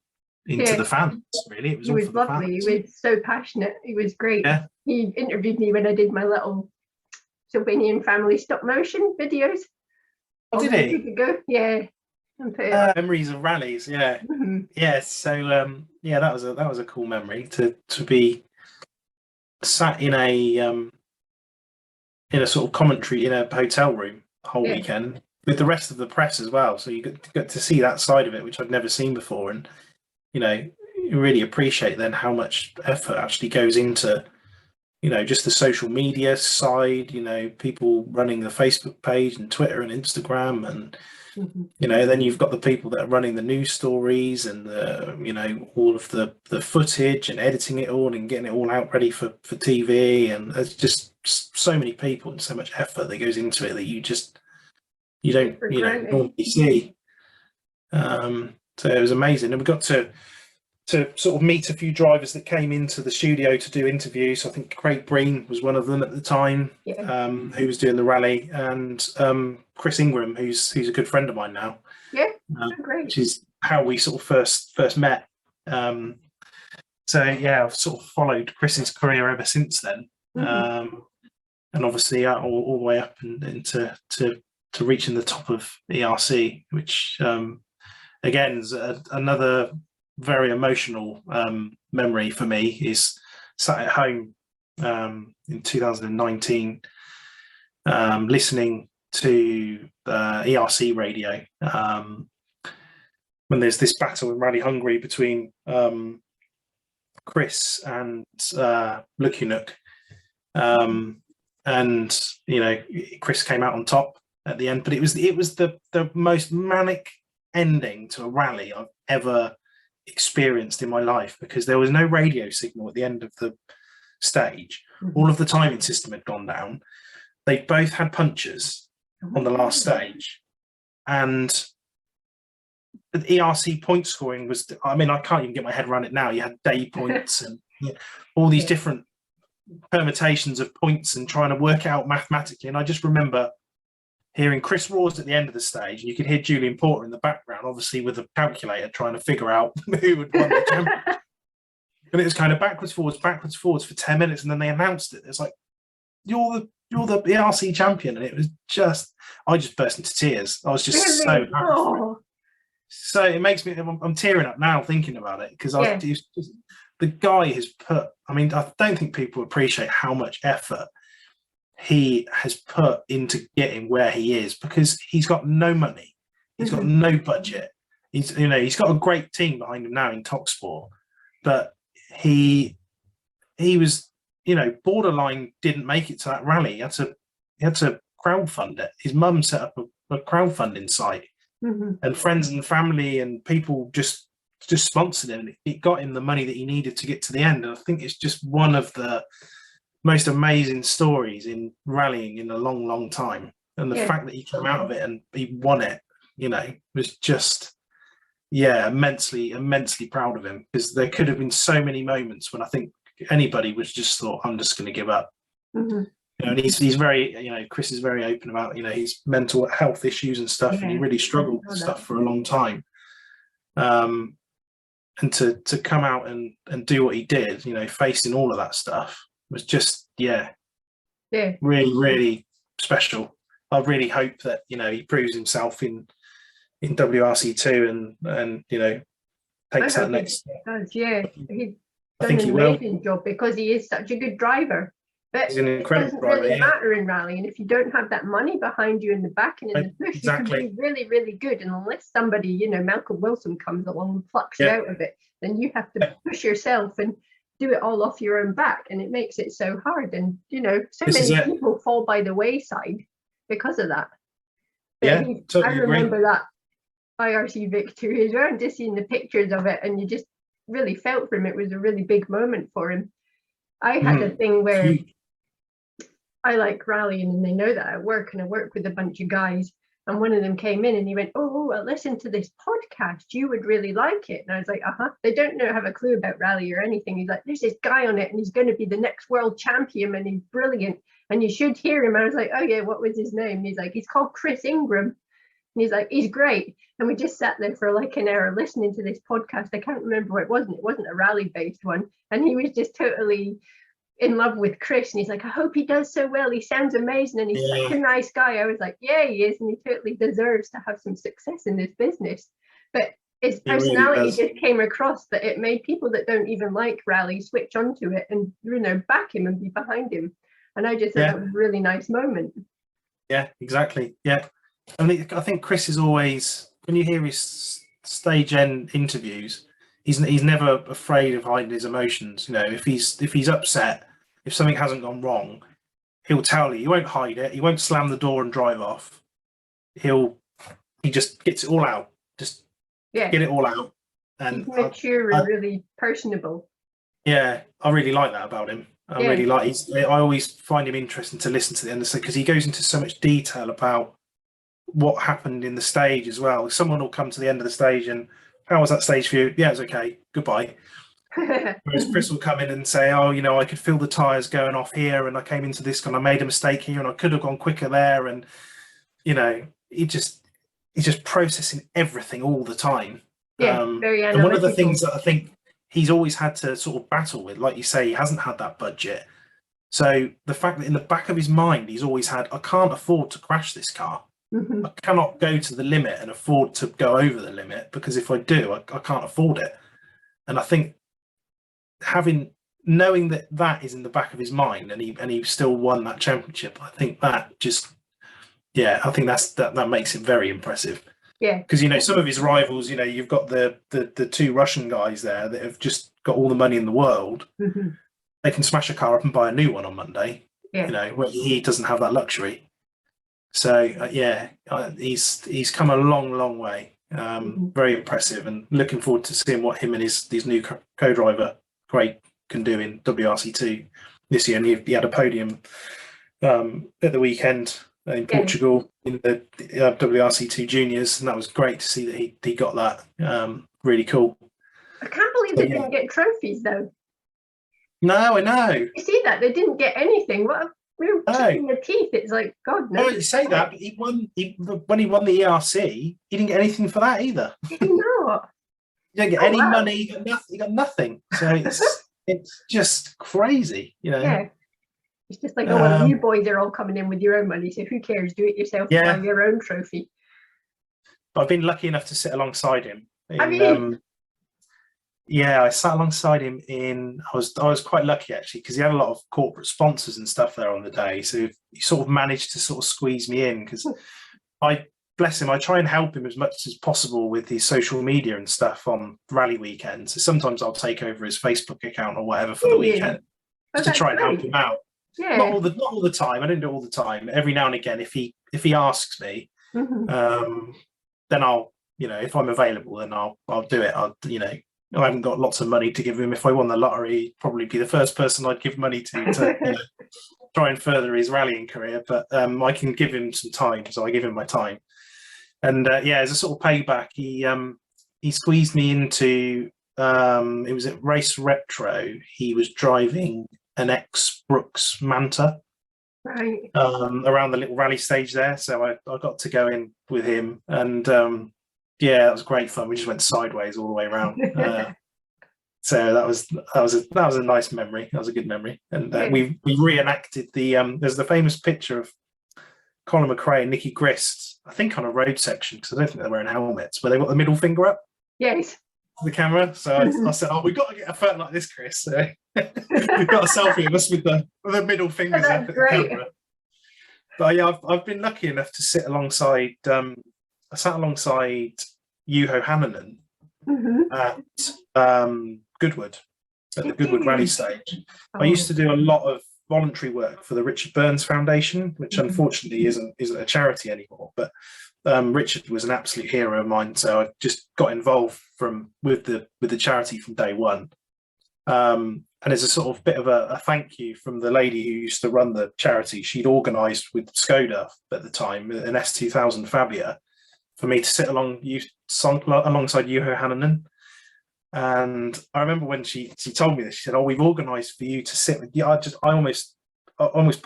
S7: into the fans. Really, it was
S6: he
S7: all
S6: was
S7: for the
S6: lovely.
S7: fans.
S6: He was so passionate. He was great.
S7: Yeah.
S6: He interviewed me when I did my little Sylvanian family stop motion videos.
S7: Oh, did
S6: Years
S7: he?
S6: ago. Yeah. And put it on.
S7: Memories of rallies. Yeah.
S6: Mhm.
S7: Yeah. So yeah, that was a cool memory to be sat in a sort of commentary in a hotel room the whole
S6: Yeah.
S7: weekend with the rest of the press as well. So you got to see that side of it, which I'd never seen before, and you really appreciate then how much effort actually goes into just the social media side. People running the Facebook page and Twitter and Instagram, and
S6: Mhm.
S7: then you've got the people that are running the news stories and all of the footage and editing it all and getting it all out ready for TV. And there's just so many people and so much effort that goes into it that you don't
S6: For granted.
S7: normally see. So it was amazing, and we got to sort of meet a few drivers that came into the studio to do interviews. I think Craig Breen was one of them at the time, who was doing the rally, and Chris Ingram, who's a good friend of mine now.
S6: Yeah, great.
S7: Which is how we sort of first met. So yeah, I've sort of followed Chris's career ever since then, and obviously all the way up and to reaching the top of ERC, which again is another very emotional memory for me. Is sat at home in 2019 listening to ERC radio when there's this battle in Rally Hungary between Chris and Lukinuk, and Chris came out on top at the end, but it was the most manic ending to a rally I've ever experienced in my life, because there was no radio signal at the end of the stage. All of the timing system had gone down. They both had punches on the last stage, and the ERC point scoring was, I mean, I can't even get my head around it now. You had day points and all these different permutations of points and trying to work out mathematically. And I just remember hearing Chris Rawls at the end of the stage, and you could hear Julian Porter in the background, obviously with a calculator trying to figure out who would won the championship. And it was kind of backwards, forwards for 10 minutes, and then they announced it. It's like, you're the ERC champion, and it was I just burst into tears. I was just so happy.
S6: Oh.
S7: So it makes me, I'm tearing up now thinking about it, because the guy has put, I mean, I don't think people appreciate how much effort he has put into getting where he is, because he's got no money, he's got no budget, he's got a great team behind him now in Talksport, but he was borderline didn't make it to that rally. He had to crowdfund it. His mum set up a crowdfunding site, and friends and family and people just sponsored him. It got him the money that he needed to get to the end, and I think it's just one of the most amazing stories in rallying in a long time. And the fact that he came out of it and he won it, was just immensely proud of him, because there could have been so many moments when I think anybody was just thought, I'm just going to give up. And he's very, Chris is very open about, his mental health issues and stuff, and he really struggled with stuff for a long time. And to come out and do what he did, facing all of that stuff, was just really special. I really hope that he proves himself in WRC2 and takes that next step.
S6: He's done an amazing job, because he is such a good driver. But
S7: he's an
S6: it
S7: incredible
S6: doesn't really
S7: driver,
S6: matter in rally, and if you don't have that money behind you in the back and in the push, you can be really, really good. And unless somebody, Malcolm Wilson comes along and plucks you out of it, then you have to push yourself and do it all off your own back, and it makes it so hard. And so many people fall by the wayside because of that. But
S7: totally
S6: I remember that IRC victory as well, and just seeing the pictures of it, and you just really felt for him. It was a really big moment for him. I had a thing where I like rallying, and they know that at work, and I work with a bunch of guys, and one of them came in and he went, oh, I listened to this podcast, you would really like it. And I was like, they don't have a clue about rally or anything. He's like, there's this guy on it, and he's going to be the next world champion, and he's brilliant, and you should hear him. I was like, oh yeah, what was his name? And he's like, he's called Chris Ingram. And he's like, he's great. And we just sat there for like an hour listening to this podcast. I can't remember what it wasn't. It wasn't a rally-based one. And he was just totally in love with Chris. And he's like, I hope he does so well. He sounds amazing. And he's such a nice guy. I was like, yeah, he is. And he totally deserves to have some success in this business. But his personality really just came across that it made people that don't even like rally switch onto it and, you know, back him and be behind him. And I just thought that was a really nice moment.
S7: Yeah, exactly. Yeah. I think Chris is always, when you hear his stage end interviews, he's never afraid of hiding his emotions. You know, if he's upset, if something hasn't gone wrong, he'll tell you. He won't hide it. He won't slam the door and drive off. He just gets it all out. Just get it all out. And
S6: he's mature and really personable.
S7: Yeah, I really like that about him. I really like. I always find him interesting to listen to the end because he goes into so much detail about what happened in the stage as well. Someone will come to the end of the stage and, how was that stage for you? Yeah, it's okay. Goodbye. Whereas Chris will come in and say, oh, you know, I could feel the tyres going off here and I came into this and I made a mistake here and I could have gone quicker there. And, you know, he's just processing everything all the time.
S6: Yeah, very analytical.
S7: And one of the things that I think he's always had to sort of battle with, like you say, he hasn't had that budget. So the fact that in the back of his mind, he's always had, I can't afford to crash this car. I cannot go to the limit and afford to go over the limit, because if I do, I can't afford it. And I think knowing that is in the back of his mind, and he still won that championship, I think that just, I think that makes it very impressive.
S6: Yeah,
S7: because, you know, some of his rivals, you know, you've got the two Russian guys there that have just got all the money in the world. They can smash a car up and buy a new one on Monday. You know, where he doesn't have that luxury. So he's come a long way. Very impressive, and looking forward to seeing what him and his new co-driver Craig can do in WRC2 this year. And he had a podium at the weekend in Portugal in the WRC2 juniors, and that was great to see that he got that. Really cool.
S6: I can't believe they didn't get trophies though.
S7: No, I know.
S6: You see that they didn't get anything. What a real kick in the teeth. It's like, God knows.
S7: No, you say that, but he won. When he won the ERC, he didn't get anything for that either.
S6: No.
S7: He didn't get any money. He got nothing. So it's just crazy, you know.
S6: Yeah. It's just like, well, you boys are all coming in with your own money, so who cares? Do it yourself. Buy your own trophy.
S7: I've been lucky enough to sit alongside him. I sat alongside him I was quite lucky actually, because he had a lot of corporate sponsors and stuff there on the day. So he sort of managed to sort of squeeze me in, because bless him, I try and help him as much as possible with his social media and stuff on rally weekends. So sometimes I'll take over his Facebook account or whatever for the weekend just to try and help him out.
S6: Yeah.
S7: Not all the time. I don't do it all the time. Every now and again, if he asks me, then I'll, you know, if I'm available, then I'll do it. You know, I haven't got lots of money to give him. If I won the lottery, he'd probably be the first person I'd give money to you know, try and further his rallying career. But I can give him some time, so I give him my time. And as a sort of payback, he squeezed me into. It was at Race Retro. He was driving an ex-Brooks Manta around the little rally stage there, so I got to go in with him, and that was great fun. We just went sideways all the way around. So that was a nice memory. That was a good memory. And we reenacted there's the famous picture of Colin McRae and Nicky Grist, I think on a road section, because I don't think they're wearing helmets, where they've got the middle finger up.
S6: Yes.
S7: The camera. So I said, we've got to get a photo like this, Chris. So we've got a selfie of us with the middle fingers up at the camera. But I've been lucky enough to sit alongside. I sat alongside Juho Hannanen at Goodwood, at the Goodwood Rally stage. I used to do a lot of voluntary work for the Richard Burns Foundation, which unfortunately isn't a charity anymore. But Richard was an absolute hero of mine, so I just got involved with the charity from day one. And as a sort of bit of a thank you from the lady who used to run the charity, she'd organised with Skoda at the time an S2000 Fabia for me to sit alongside Juho Hannanen. And I remember when she told me this, she said, we've organised for you to sit with you. I almost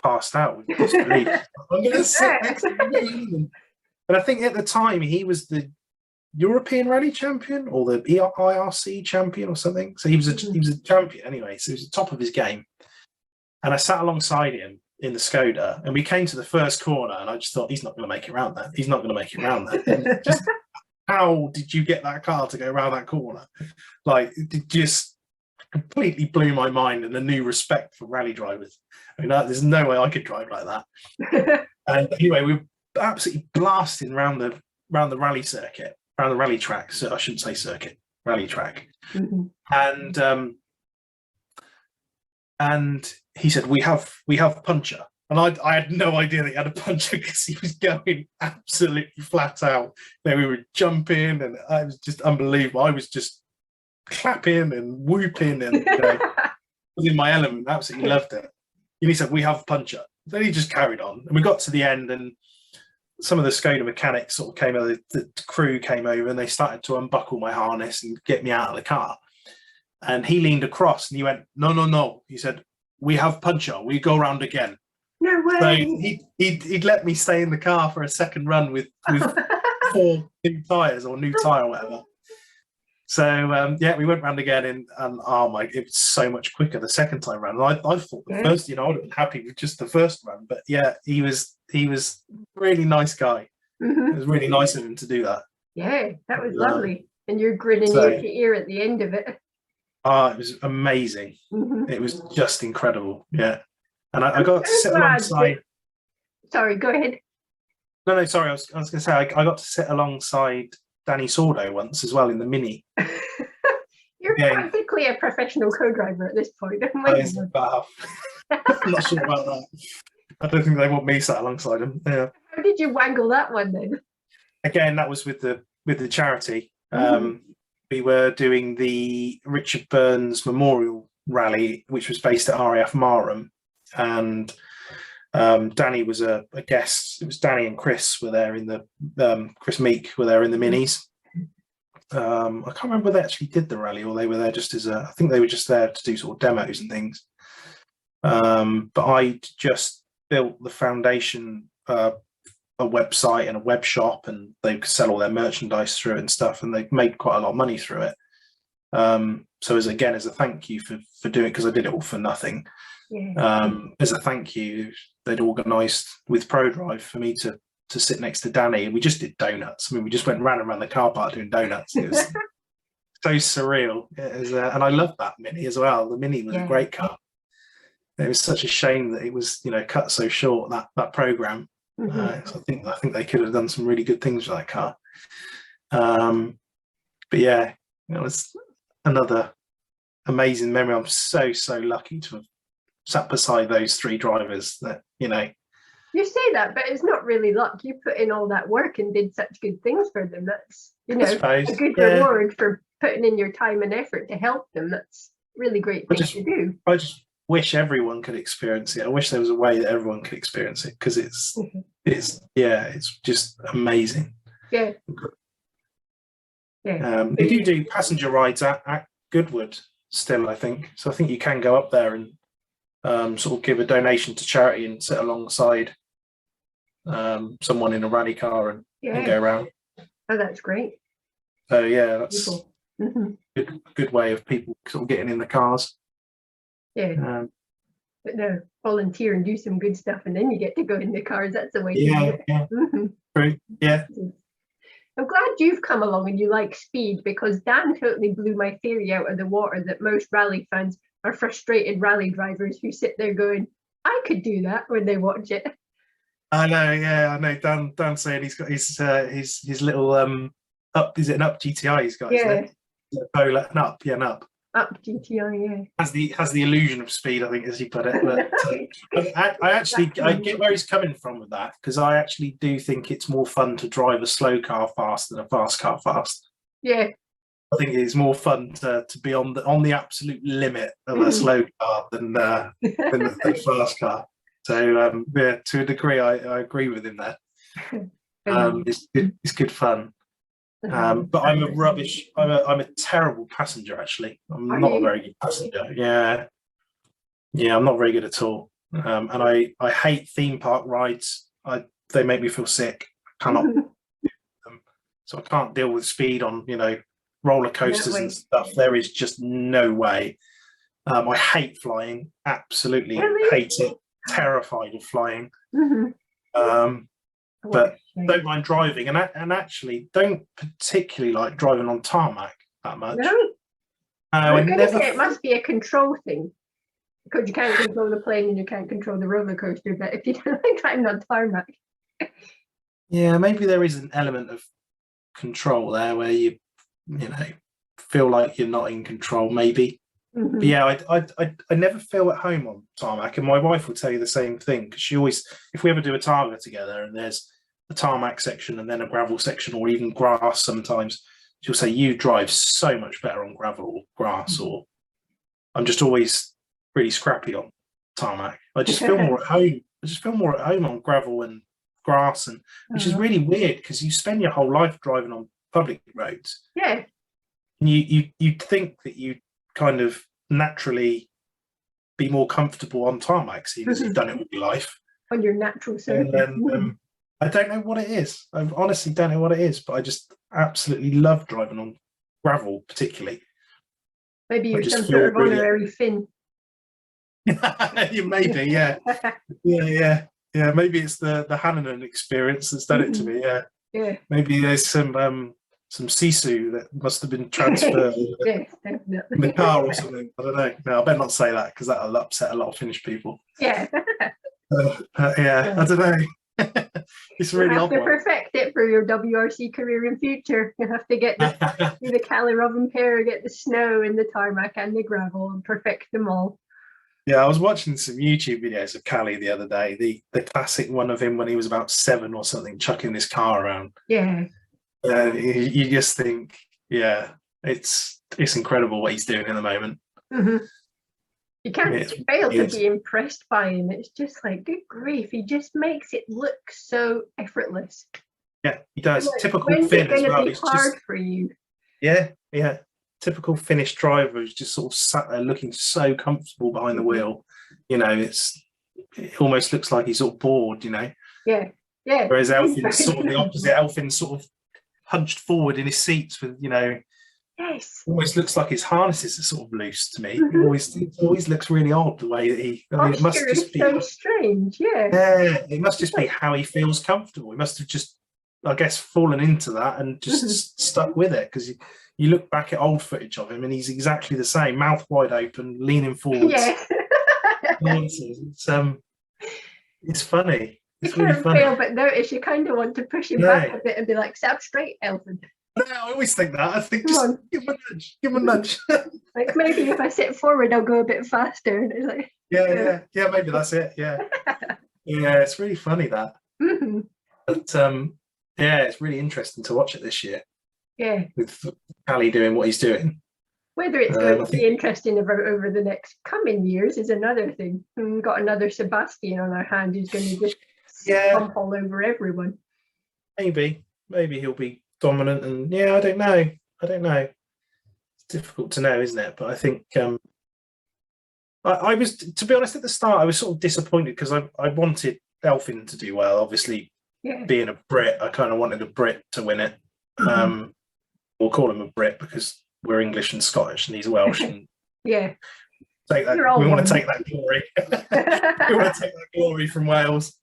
S7: passed out with disbelief. I'm going to sit next to Juho Hannanen. But I think at the time he was the European Rally champion or the IRC champion or something. So he was a champion anyway. So he was the top of his game. And I sat alongside him in the Skoda, and we came to the first corner, and I just thought, he's not going to make it around that. He's not going to make it around that. And just, how did you get that car to go around that corner? Like, it just completely blew my mind, and a new respect for rally drivers. I mean, there's no way I could drive like that. And anyway, we were absolutely blasting around the rally circuit, around the rally track. So I shouldn't say circuit, rally track. And he said, we have puncher. And I had no idea that he had a puncher because he was going absolutely flat out. Then we were jumping, and it was just unbelievable. I was just clapping and whooping, and was in my element. Absolutely loved it. And he said, we have puncher. Then he just carried on, and we got to the end, and some of the Skoda mechanics sort of came over. The crew came over, and they started to unbuckle my harness and get me out of the car. And he leaned across, and he went, no. He said, we have puncher. We go around again.
S6: No way.
S7: So he'd let me stay in the car for a second run with 4 new tyres or new tyre or whatever. So we went round again, and oh my, it was so much quicker the second time round. I thought the first, I would have been happy with just the first run, but yeah, he was a really nice guy. It was really nice of him to do that.
S6: Yeah, that was lovely. And you're grinning ear to ear at the end of it.
S7: Oh, it was amazing. It was just incredible. Yeah. And I got to sit alongside.
S6: Sorry, go ahead.
S7: No, sorry. I was going to say I got to sit alongside Danny Sordo once as well in the Mini.
S6: You're practically a professional co-driver at this point.
S7: I'm not sure about that. I don't think they want me sat alongside him. Yeah.
S6: How did you wangle that one then?
S7: Again, that was with the charity. We were doing the Richard Burns Memorial Rally, which was based at RAF Marham, and Danny was a guest. It was Danny and Chris were there in the Chris Meek were there in the Minis. I can't remember whether they actually did the rally or they were there just as I think they were just there to do sort of demos and things. But I just built the foundation, a website and a web shop, and they could sell all their merchandise through it and stuff, and they made quite a lot of money through it. So as a thank you for doing it, because I did it all for nothing. As a thank you, they'd organised with ProDrive for me to sit next to Danny, and we just did donuts. I mean, we just ran around the car park doing donuts. It was so surreal. It was, and I loved that Mini as well. The Mini was a great car. It was such a shame that it was, cut so short, that program. So I think they could have done some really good things with that car. But yeah, it was another amazing memory. I'm so lucky to have sat beside those 3 drivers that,
S6: You say that, but it's not really luck. You put in all that work and did such good things for them. That's, a good reward for putting in your time and effort to help them. That's really great thing to do.
S7: I just wish everyone could experience it. I wish there was a way that everyone could experience it, because it's just amazing.
S6: Yeah.
S7: They do passenger rides at Goodwood still, I think. So I think you can go up there and sort of give a donation to charity and sit alongside someone in a rally car and go around.
S6: Oh, that's great.
S7: So yeah, that's a good way of people sort of getting in the cars.
S6: Yeah. But no, volunteer and do some good stuff, and then you get to go in the cars. That's the way to do it.
S7: Yeah. Great. Yeah.
S6: I'm glad you've come along and you like speed, because Dan totally blew my theory out of the water that most rally fans are frustrated rally drivers who sit there going, I could do that, when they watch it.
S7: I know, yeah, I know. Dan saying he's got his little up. Is it an up GTI? He's got his Bola, an up, an up.
S6: Up GTI, yeah.
S7: Has the illusion of speed, I think, as you put it. But I get where he's coming from with that, because I actually do think it's more fun to drive a slow car fast than a fast car fast.
S6: Yeah.
S7: I think it's more fun to be on the absolute limit of a slow car than the fast car. So to a degree, I agree with him there. It's good fun. But I'm a terrible passenger, actually. I'm not a very good passenger. Yeah, I'm not very good at all. And I hate theme park rides. They make me feel sick. I so I can't deal with speed on, roller coasters
S6: way.
S7: and stuff. There is just no way. I hate flying, absolutely
S6: Really?
S7: hate it, terrified of flying.
S6: Mhm.
S7: But don't mind driving, and actually don't particularly like driving on tarmac that much.
S6: No?
S7: I
S6: I was going to
S7: never.
S6: say it must be a control thing, because you can't control the plane and you can't control the roller coaster, but if you don't like driving on tarmac.
S7: Yeah, maybe there is an element of control there where you feel like you're not in control, maybe.
S6: Mhm.
S7: But yeah, I never feel at home on tarmac, and my wife will tell you the same thing, because she always, if we ever do a targa together and there's a tarmac section and then a gravel section or even grass, sometimes she'll say, you drive so much better on gravel or grass, or I'm just always really scrappy on tarmac. I just feel more at home. I just feel more at home on gravel and grass, and which is really weird because you spend your whole life driving on public roads.
S6: Yeah.
S7: And you'd think that you kind of naturally be more comfortable on tarmac, seeing as you've done it all your life.
S6: On your natural surface.
S7: And then, I don't know what it is. I honestly don't know what it is, but I just absolutely love driving on gravel, particularly.
S6: Maybe you're
S7: just
S6: some
S7: feel
S6: sort of
S7: really-
S6: honorary Finn.
S7: Maybe, yeah. Yeah. Maybe it's the Hannanen experience that's done it to me. Yeah.
S6: Yeah.
S7: Maybe there's some sisu that must have been transferred
S6: Yes,
S7: in
S6: definitely.
S7: the car or something. I don't know. No, I better not say that because that'll upset a lot of Finnish people.
S6: Yeah.
S7: Yeah, I don't know. It's a really
S6: You have
S7: odd
S6: to
S7: one.
S6: perfect it for your WRC career in future. You have to get the Cali Robin pair, get the snow and the tarmac and the gravel and perfect them all.
S7: Yeah, I was watching some YouTube videos of Callie the other day, the classic one of him when he was about 7 or something, chucking his car around.
S6: Yeah.
S7: You just think, yeah, it's incredible what he's doing in the moment.
S6: Mm-hmm. You can't fail to
S7: Yes.
S6: be impressed by him. It's just like, good grief, he just makes it look so effortless.
S7: Yeah, he does.
S6: Like,
S7: Typical
S6: when's
S7: Finn
S6: it
S7: as
S6: going to
S7: well.
S6: be
S7: He's
S6: hard
S7: just,
S6: for you?
S7: yeah. Typical Finnish driver who's just sort of sat there looking so comfortable behind the wheel. It almost looks like he's sort of bored,
S6: Yeah.
S7: Whereas Elfyn's sort of the opposite. Elfyn's sort of hunched forward in his seats with,
S6: Yes.
S7: almost looks like his harnesses are sort of loose to me. It always looks really odd the way that it must
S6: Posture
S7: just
S6: is
S7: be.
S6: so strange, yeah.
S7: Yeah, it must just be how he feels comfortable. He must have just, I guess, fallen into that and just stuck with it, because you look back at old footage of him and he's exactly the same, mouth wide open, leaning forwards.
S6: Yeah.
S7: It's funny.
S6: You
S7: It's really
S6: can't
S7: funny.
S6: fail but notice you kind of want to push him back a bit and be like, sit up straight, Elfyn.
S7: I always think that. I think
S6: Come
S7: just
S6: on.
S7: give him a nudge. Give him a nudge.
S6: Like, maybe if I sit forward, I'll go a bit faster. And it's like,
S7: Yeah. Maybe that's it. Yeah. Yeah, it's really funny that.
S6: mhm.
S7: But yeah, it's really interesting to watch it this year
S6: Yeah.
S7: with Callie doing what he's doing.
S6: Whether it's going
S7: I
S6: to be interesting over the next coming years is another thing. We've got another Sebastian on our hand who's going to just stomp all over everyone.
S7: Maybe he'll be dominant, and I don't know. It's difficult to know, isn't it? But I think I was, to be honest, at the start I was sort of disappointed because I wanted Elfyn to do well. Obviously, being a Brit, I kind of wanted a Brit to win it. We'll call him a Brit because we're English and Scottish, and he's Welsh. And
S6: Yeah.
S7: we want to take that glory. We want to take that glory from Wales.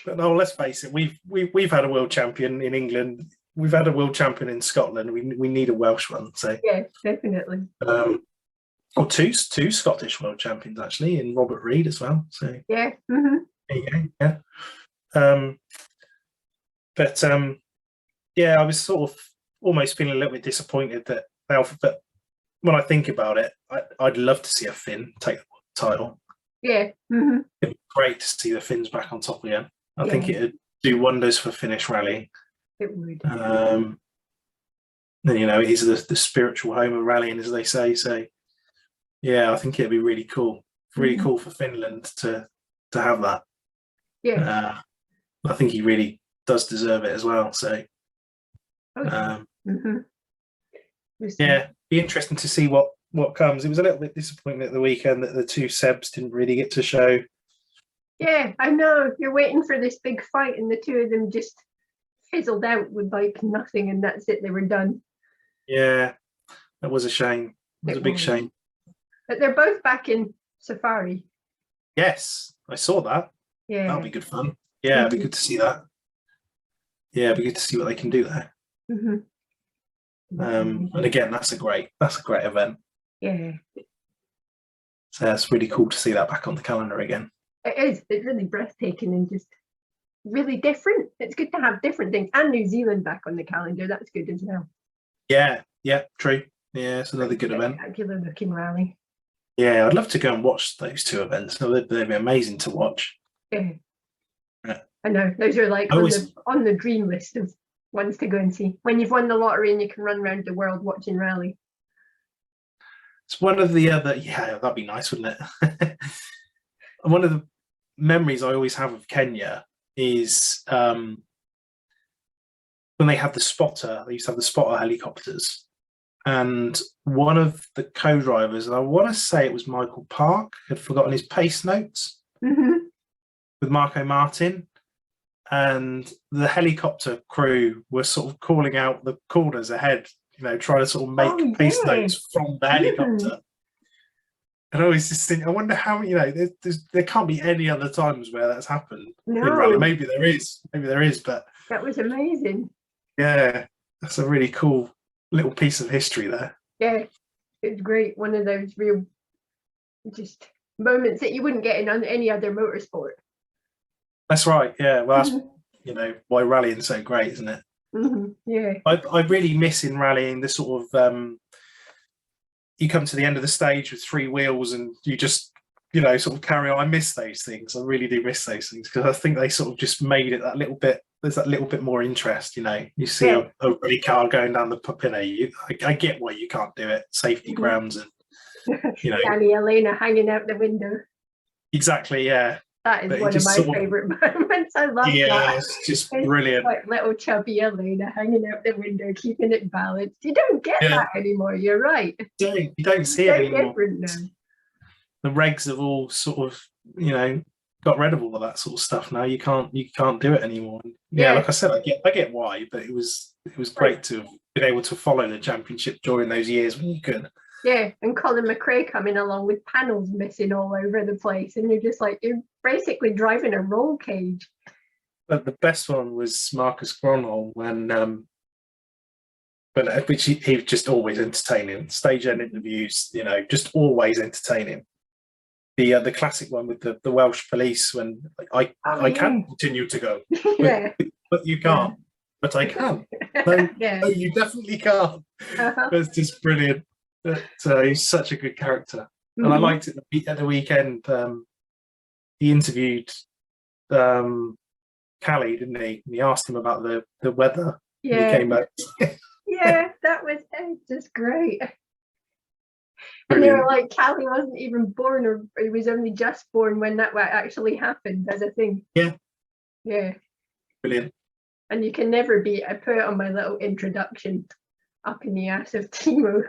S7: But no, let's face it. We've had a world champion in England. We've had a world champion in Scotland. We need a Welsh one. So
S6: Yeah, definitely.
S7: or two Scottish world champions actually, in Robert Reid as well. So
S6: Yeah.
S7: there you go. Yeah. But I was sort of almost feeling a little bit disappointed that but when I think about it, I'd love to see a Finn take the title.
S6: Yeah.
S7: It'd be great to see the Finns back on top again. I think it'd do wonders for Finnish rally.
S6: It would.
S7: Then it is the spiritual home of rallying, as they say. So yeah, I think it'd be really cool. Really cool for Finland to have that.
S6: Yeah.
S7: I think he really does deserve it as well. So be interesting to see what comes. It was a little bit disappointing at the weekend that the two Sebs didn't really get to show.
S6: Yeah, I know. You're waiting for this big fight and the two of them just fizzled out with like nothing, and that's it. They were done.
S7: Yeah, that was a shame. It was a big shame.
S6: But they're both back in Safari.
S7: Yes, I saw that.
S6: Yeah,
S7: That'll be good fun. Yeah, it'd be good to see that. Yeah, it'd be good to see what they can do there. And again, that's a great event.
S6: Yeah,
S7: So that's really cool to see that back on the calendar again.
S6: it is. It's really breathtaking and just really different. It's good to have different things, and New Zealand back on the calendar. That's good as well.
S7: Yeah, true. Yeah, it's another good event.
S6: Spectacular looking rally.
S7: Yeah, I'd love to go and watch those two events. They'd be amazing to watch.
S6: Yeah.
S7: Yeah.
S6: I know. Those are like on the dream list of ones to go and see. When you've won the lottery and you can run around the world watching rally.
S7: It's one of the other, yeah, that'd be nice, wouldn't it? One of the memories I always have of Kenya is when they had the spotter, they used to have the spotter helicopters. And one of the co-drivers, and I want to say it was Michael Park, had forgotten his pace notes with Marco Martin. And the helicopter crew were sort of calling out the corners ahead, trying to sort of make pace notes from the helicopter. And I always just think, I wonder how, there can't be any other times where that's happened in rally. Maybe there is, but
S6: that was amazing.
S7: Yeah, that's a really cool little piece of history there.
S6: Yeah, it's great. One of those real just moments that you wouldn't get in any other motorsport.
S7: That's right. Yeah, well, that's why rallying's so great, isn't it?
S6: Yeah,
S7: I really miss in rallying the sort of you come to the end of the stage with three wheels and you just sort of carry on. I miss those things. I really do miss those things because I think they sort of just made it that little bit. There's that little bit more interest. You see a rally car going down the I get why you can't do it. Safety grounds and
S6: Danny Elena hanging out the window.
S7: Exactly. Yeah.
S6: That is one of my favourite moments. I love that.
S7: Yeah, it's just brilliant.
S6: Like little chubby Elena hanging out the window, keeping it balanced. You don't get that anymore. You're right.
S7: You don't see it anymore.
S6: Different now.
S7: The regs have all sort of, got rid of all of that sort of stuff now. You can't do it anymore. Yeah, like I said, I get why, but it was great to have been able to follow the championship during those years when you could.
S6: Yeah, and Colin McRae coming along with panels missing all over the place, and you're basically driving a roll cage.
S7: But the best one was Marcus Gronholm which he was just always entertaining. Stage end interviews, just always entertaining. The classic one with the Welsh police when I can continue to go, but you can't. But I can. No, you definitely can't. It's just brilliant. But he's such a good character, and I liked it at the weekend. He interviewed Callie, didn't he? And he asked him about the weather.
S6: Yeah,
S7: he came back.
S6: Yeah, that was just great. And they were like, Callie wasn't even born, or he was only just born when that actually happened as a thing.
S7: Yeah.
S6: Yeah.
S7: Brilliant.
S6: And you can never beat. I put it on my little introduction, up in the ass of Timo.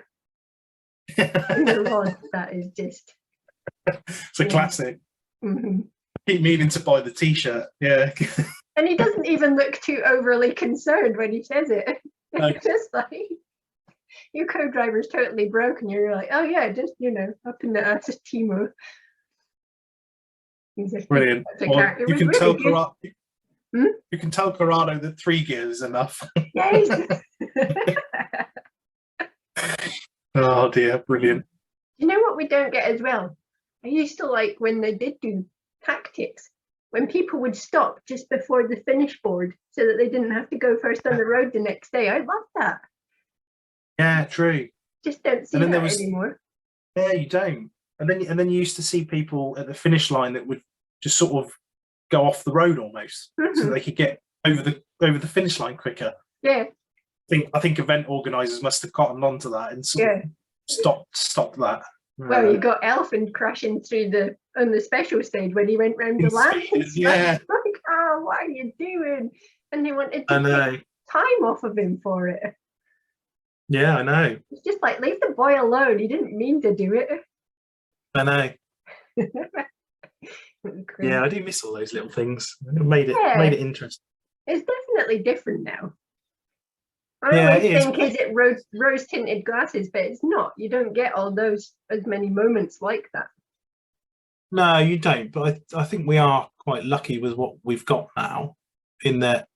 S6: That is just.
S7: It's a classic. I keep meaning to buy the T-shirt. Yeah.
S6: And he doesn't even look too overly concerned when he says it.
S7: No.
S6: Just like, your co-driver's totally broken. You're like, oh yeah, just up in the ass of Timo.
S7: Brilliant. Well, you can tell Corrado. You can tell Corrado that 3 gears is enough.
S6: Yes.
S7: Oh dear, brilliant.
S6: You know what we don't get as well? I used to like when they did do tactics, when people would stop just before the finish board so that they didn't have to go first on the road the next day. I love that.
S7: Yeah, true.
S6: Just don't see that anymore.
S7: Yeah, you don't. And then you used to see people at the finish line that would just sort of go off the road almost, so that they could get over the finish line quicker.
S6: Yeah.
S7: I think event organisers must have cottoned onto that and sort of stopped that.
S6: Well, you got Elfyn crashing through on the special stage when he went round the land.
S7: Yeah.
S6: Like, oh, what are you doing? And they wanted to take time off of him for it.
S7: Yeah, I know.
S6: It's just like, leave the boy alone. He didn't mean to do it.
S7: I know. Yeah, I do miss all those little things. It made it interesting.
S6: It's definitely different now. I
S7: Yeah,
S6: always
S7: it is.
S6: think, is it rose tinted glasses? But it's not. You don't get all those as many moments like that.
S7: No, you don't. But I think we are quite lucky with what we've got now, in that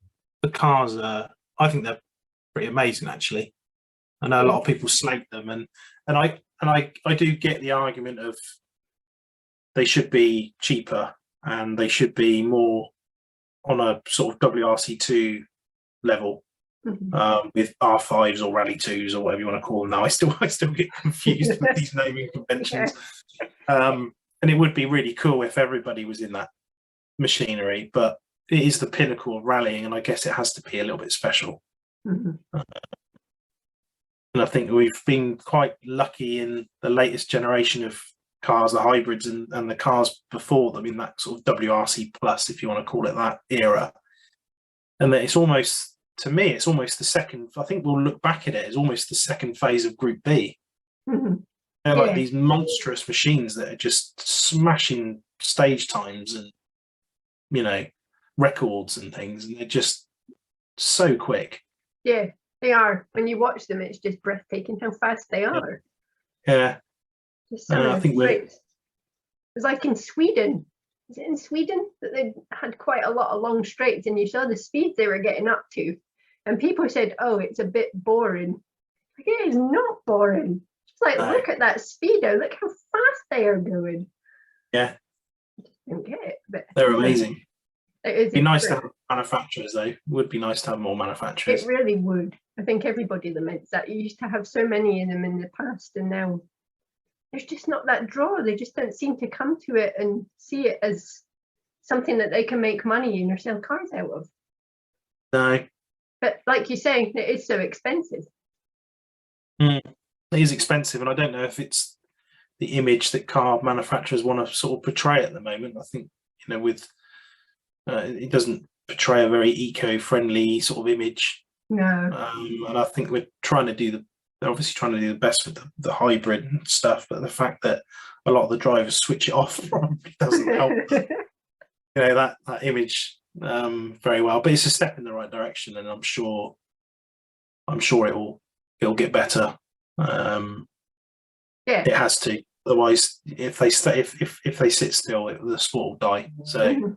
S7: the cars are. I think they're pretty amazing, actually. I know a lot of people slag them, and I do get the argument of they should be cheaper and they should be more on a sort of WRC2 level. With R5s or Rally 2s or whatever you want to call them now. I still get confused with these naming conventions. And it would be really cool if everybody was in that machinery, but it is the pinnacle of rallying, and I guess it has to be a little bit special. And I think we've been quite lucky in the latest generation of cars, the hybrids and the cars before them, in that sort of WRC plus, if you want to call it that, era. And that it's almost, to me, it's almost the second. I think we'll look back at it as almost the second phase of Group B. They're like these monstrous machines that are just smashing stage times and, you know, records and things, and they're just so quick.
S6: Yeah, they are. When you watch them, it's just breathtaking how fast they are.
S7: Yeah.
S6: I think it's like in Sweden. Is it in Sweden that they had quite a lot of long straights, and you saw the speeds they were getting up to, and people said, "Oh, it's a bit boring." Like, it is not boring. Just like, look at that speedo. Look how fast they are going.
S7: Yeah,
S6: I just don't get it, but
S7: they're amazing.
S6: It'd
S7: be nice to have manufacturers, though. It would be nice to have more manufacturers.
S6: It really would. I think everybody laments that. You used to have so many of them in the past, and now there's just not that draw. They just don't seem to come to it and see it as something that they can make money in or sell cars out of.
S7: No.
S6: But like you say, it is so expensive.
S7: It is expensive, and I don't know if it's the image that car manufacturers want to sort of portray at the moment. I think, you know, with it doesn't portray a very eco-friendly sort of image.
S6: No.
S7: And I think they're obviously trying to do the best with the hybrid and stuff, but the fact that a lot of the drivers switch it off probably doesn't help you know, that image very well. But it's a step in the right direction, and I'm sure it'll get better. It has to. Otherwise, if they sit still, the sport will die. So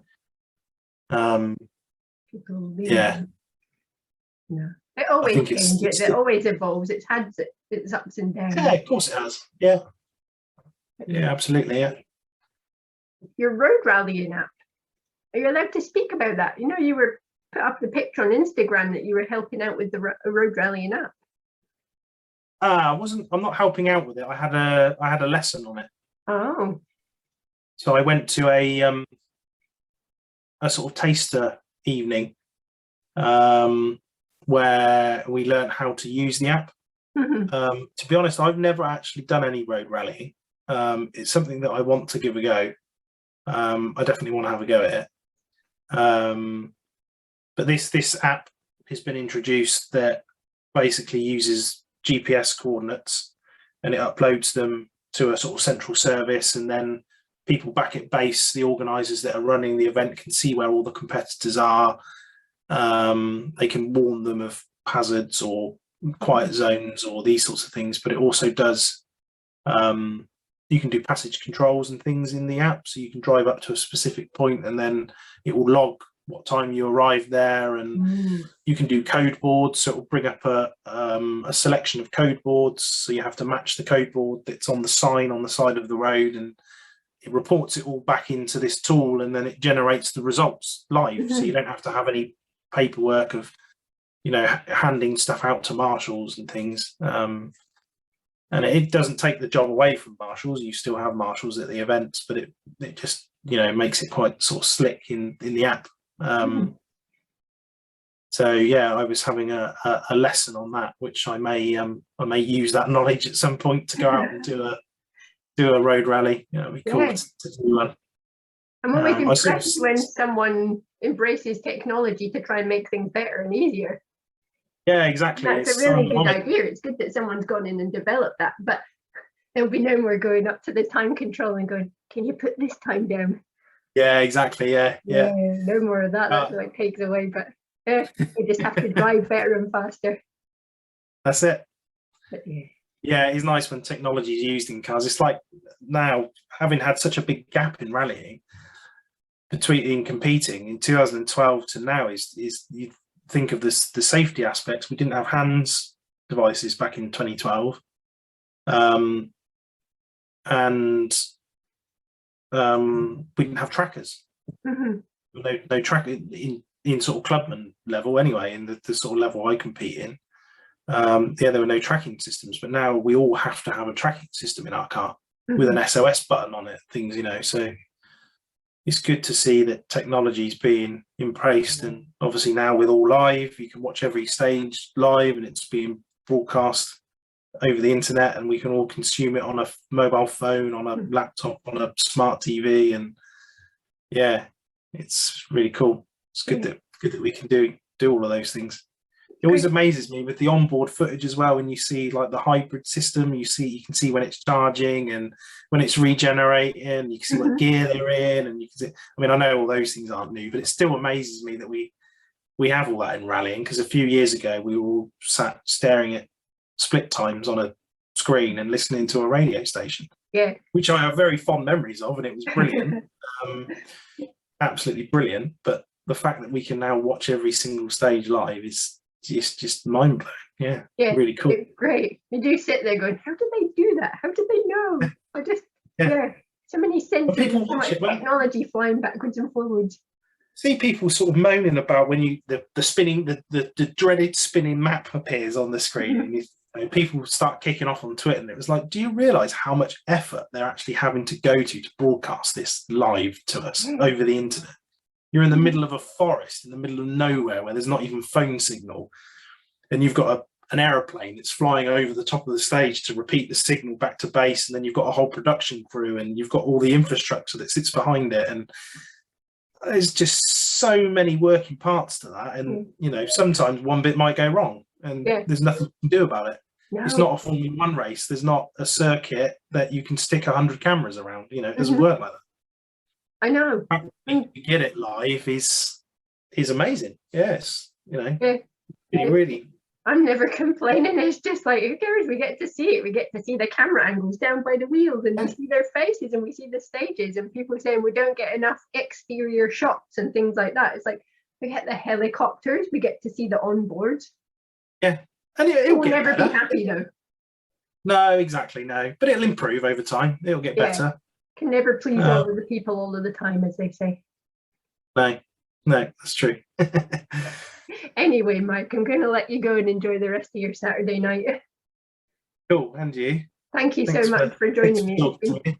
S7: yeah.
S6: It always changes. It always evolves. It's had its ups and downs.
S7: Yeah, of course it has. Yeah, absolutely. Yeah.
S6: Your road rallying app. Are you allowed to speak about that? You know, you were put up the picture on Instagram that you were helping out with the road rallying app.
S7: I'm not helping out with it. I had a lesson on it.
S6: Oh.
S7: So I went to a sort of taster evening where we learned how to use the app. To be honest, I've never actually done any road rallying. It's something that I want to give a go. I definitely want to have a go at it. But this app has been introduced that basically uses GPS coordinates, and it uploads them to a sort of central service, and then people back at base, the organisers that are running the event, can see where all the competitors are. They can warn them of hazards or quiet zones or these sorts of things, but it also does you can do passage controls and things in the app, so you can drive up to a specific point and then it will log what time you arrived there, and you can do code boards, so it will bring up a selection of code boards, so you have to match the code board that's on the sign on the side of the road, and it reports it all back into this tool, and then it generates the results live. So you don't have to have any paperwork of, you know, handing stuff out to marshals and things. And it doesn't take the job away from marshals. You still have marshals at the events, but it just, you know, makes it quite sort of slick in the app. So yeah, I was having a lesson on that, which I may use that knowledge at some point to go out and do a road rally. You know, it'd be cool to do one.
S6: I'm always impressed when someone embraces technology to try and make things better and easier.
S7: Yeah, exactly.
S6: That's a really good idea. It's good that someone's gone in and developed that, but there'll be no more going up to the time control and going, can you put this time down?
S7: Yeah, exactly. Yeah.
S6: No more of that. That's what it takes away. But Yeah, you just have to drive better and faster.
S7: That's it.
S6: But yeah.
S7: Yeah, it's nice when technology is used in cars. It's like now, having had such a big gap in rallying between competing in 2012 to now, is you think of this, the safety aspects. We didn't have hands devices back in 2012, and we didn't have trackers. No tracker in sort of clubman level anyway, in the sort of level I compete in. Yeah, there were no tracking systems, but now we all have to have a tracking system in our car with an SOS button on it, things, so it's good to see that technology is being embraced. And obviously now with all live, you can watch every stage live and it's being broadcast over the internet, and we can all consume it on a mobile phone, on a laptop, on a smart TV. And yeah, it's really cool. It's good that we can do all of those things. It always amazes me with the onboard footage as well. When you see like the hybrid system, you can see when it's charging and when it's regenerating. You can see what gear they're in, and you can see. I mean, I know all those things aren't new, but it still amazes me that we have all that in rallying. Because a few years ago, we were all sat staring at split times on a screen and listening to a radio station.
S6: Yeah,
S7: which I have very fond memories of, and it was brilliant, absolutely brilliant. But the fact that we can now watch every single stage live is just mind blowing. Yeah, really cool.
S6: It's great. You do sit there going, how did they do that? How did they know? I just so many sensors, so much technology flying backwards and forwards.
S7: See people sort of moaning about when the spinning, the dreaded spinning map appears on the screen, and people start kicking off on Twitter, and it was like, do you realise how much effort they're actually having to go to broadcast this live to us over the internet? You're in the middle of a forest, in the middle of nowhere, where there's not even phone signal, and you've got an aeroplane that's flying over the top of the stage to repeat the signal back to base, and then you've got a whole production crew, and you've got all the infrastructure that sits behind it, and there's just so many working parts to that. And sometimes one bit might go wrong, and there's nothing you can do about it. No. It's not a Formula 1 race. There's not a circuit that you can stick 100 cameras around. It doesn't work like that.
S6: I know.
S7: To get it live is amazing. Yes, really.
S6: I'm never complaining. It's just like, who cares? We get to see it. We get to see the camera angles down by the wheels, and we see their faces, and we see the stages, and people saying we don't get enough exterior shots and things like that. It's like, we get the helicopters, we get to see the onboards. Yeah, and it'll
S7: get
S6: never
S7: better.
S6: Be happy though.
S7: No, exactly, no. But it'll improve over time. It'll get better.
S6: Can never please all of the people all of the time, as they say.
S7: No, that's true.
S6: Anyway, Mike, I'm going to let you go and enjoy the rest of your Saturday night.
S7: Cool, and you.
S6: Thanks so much for joining me.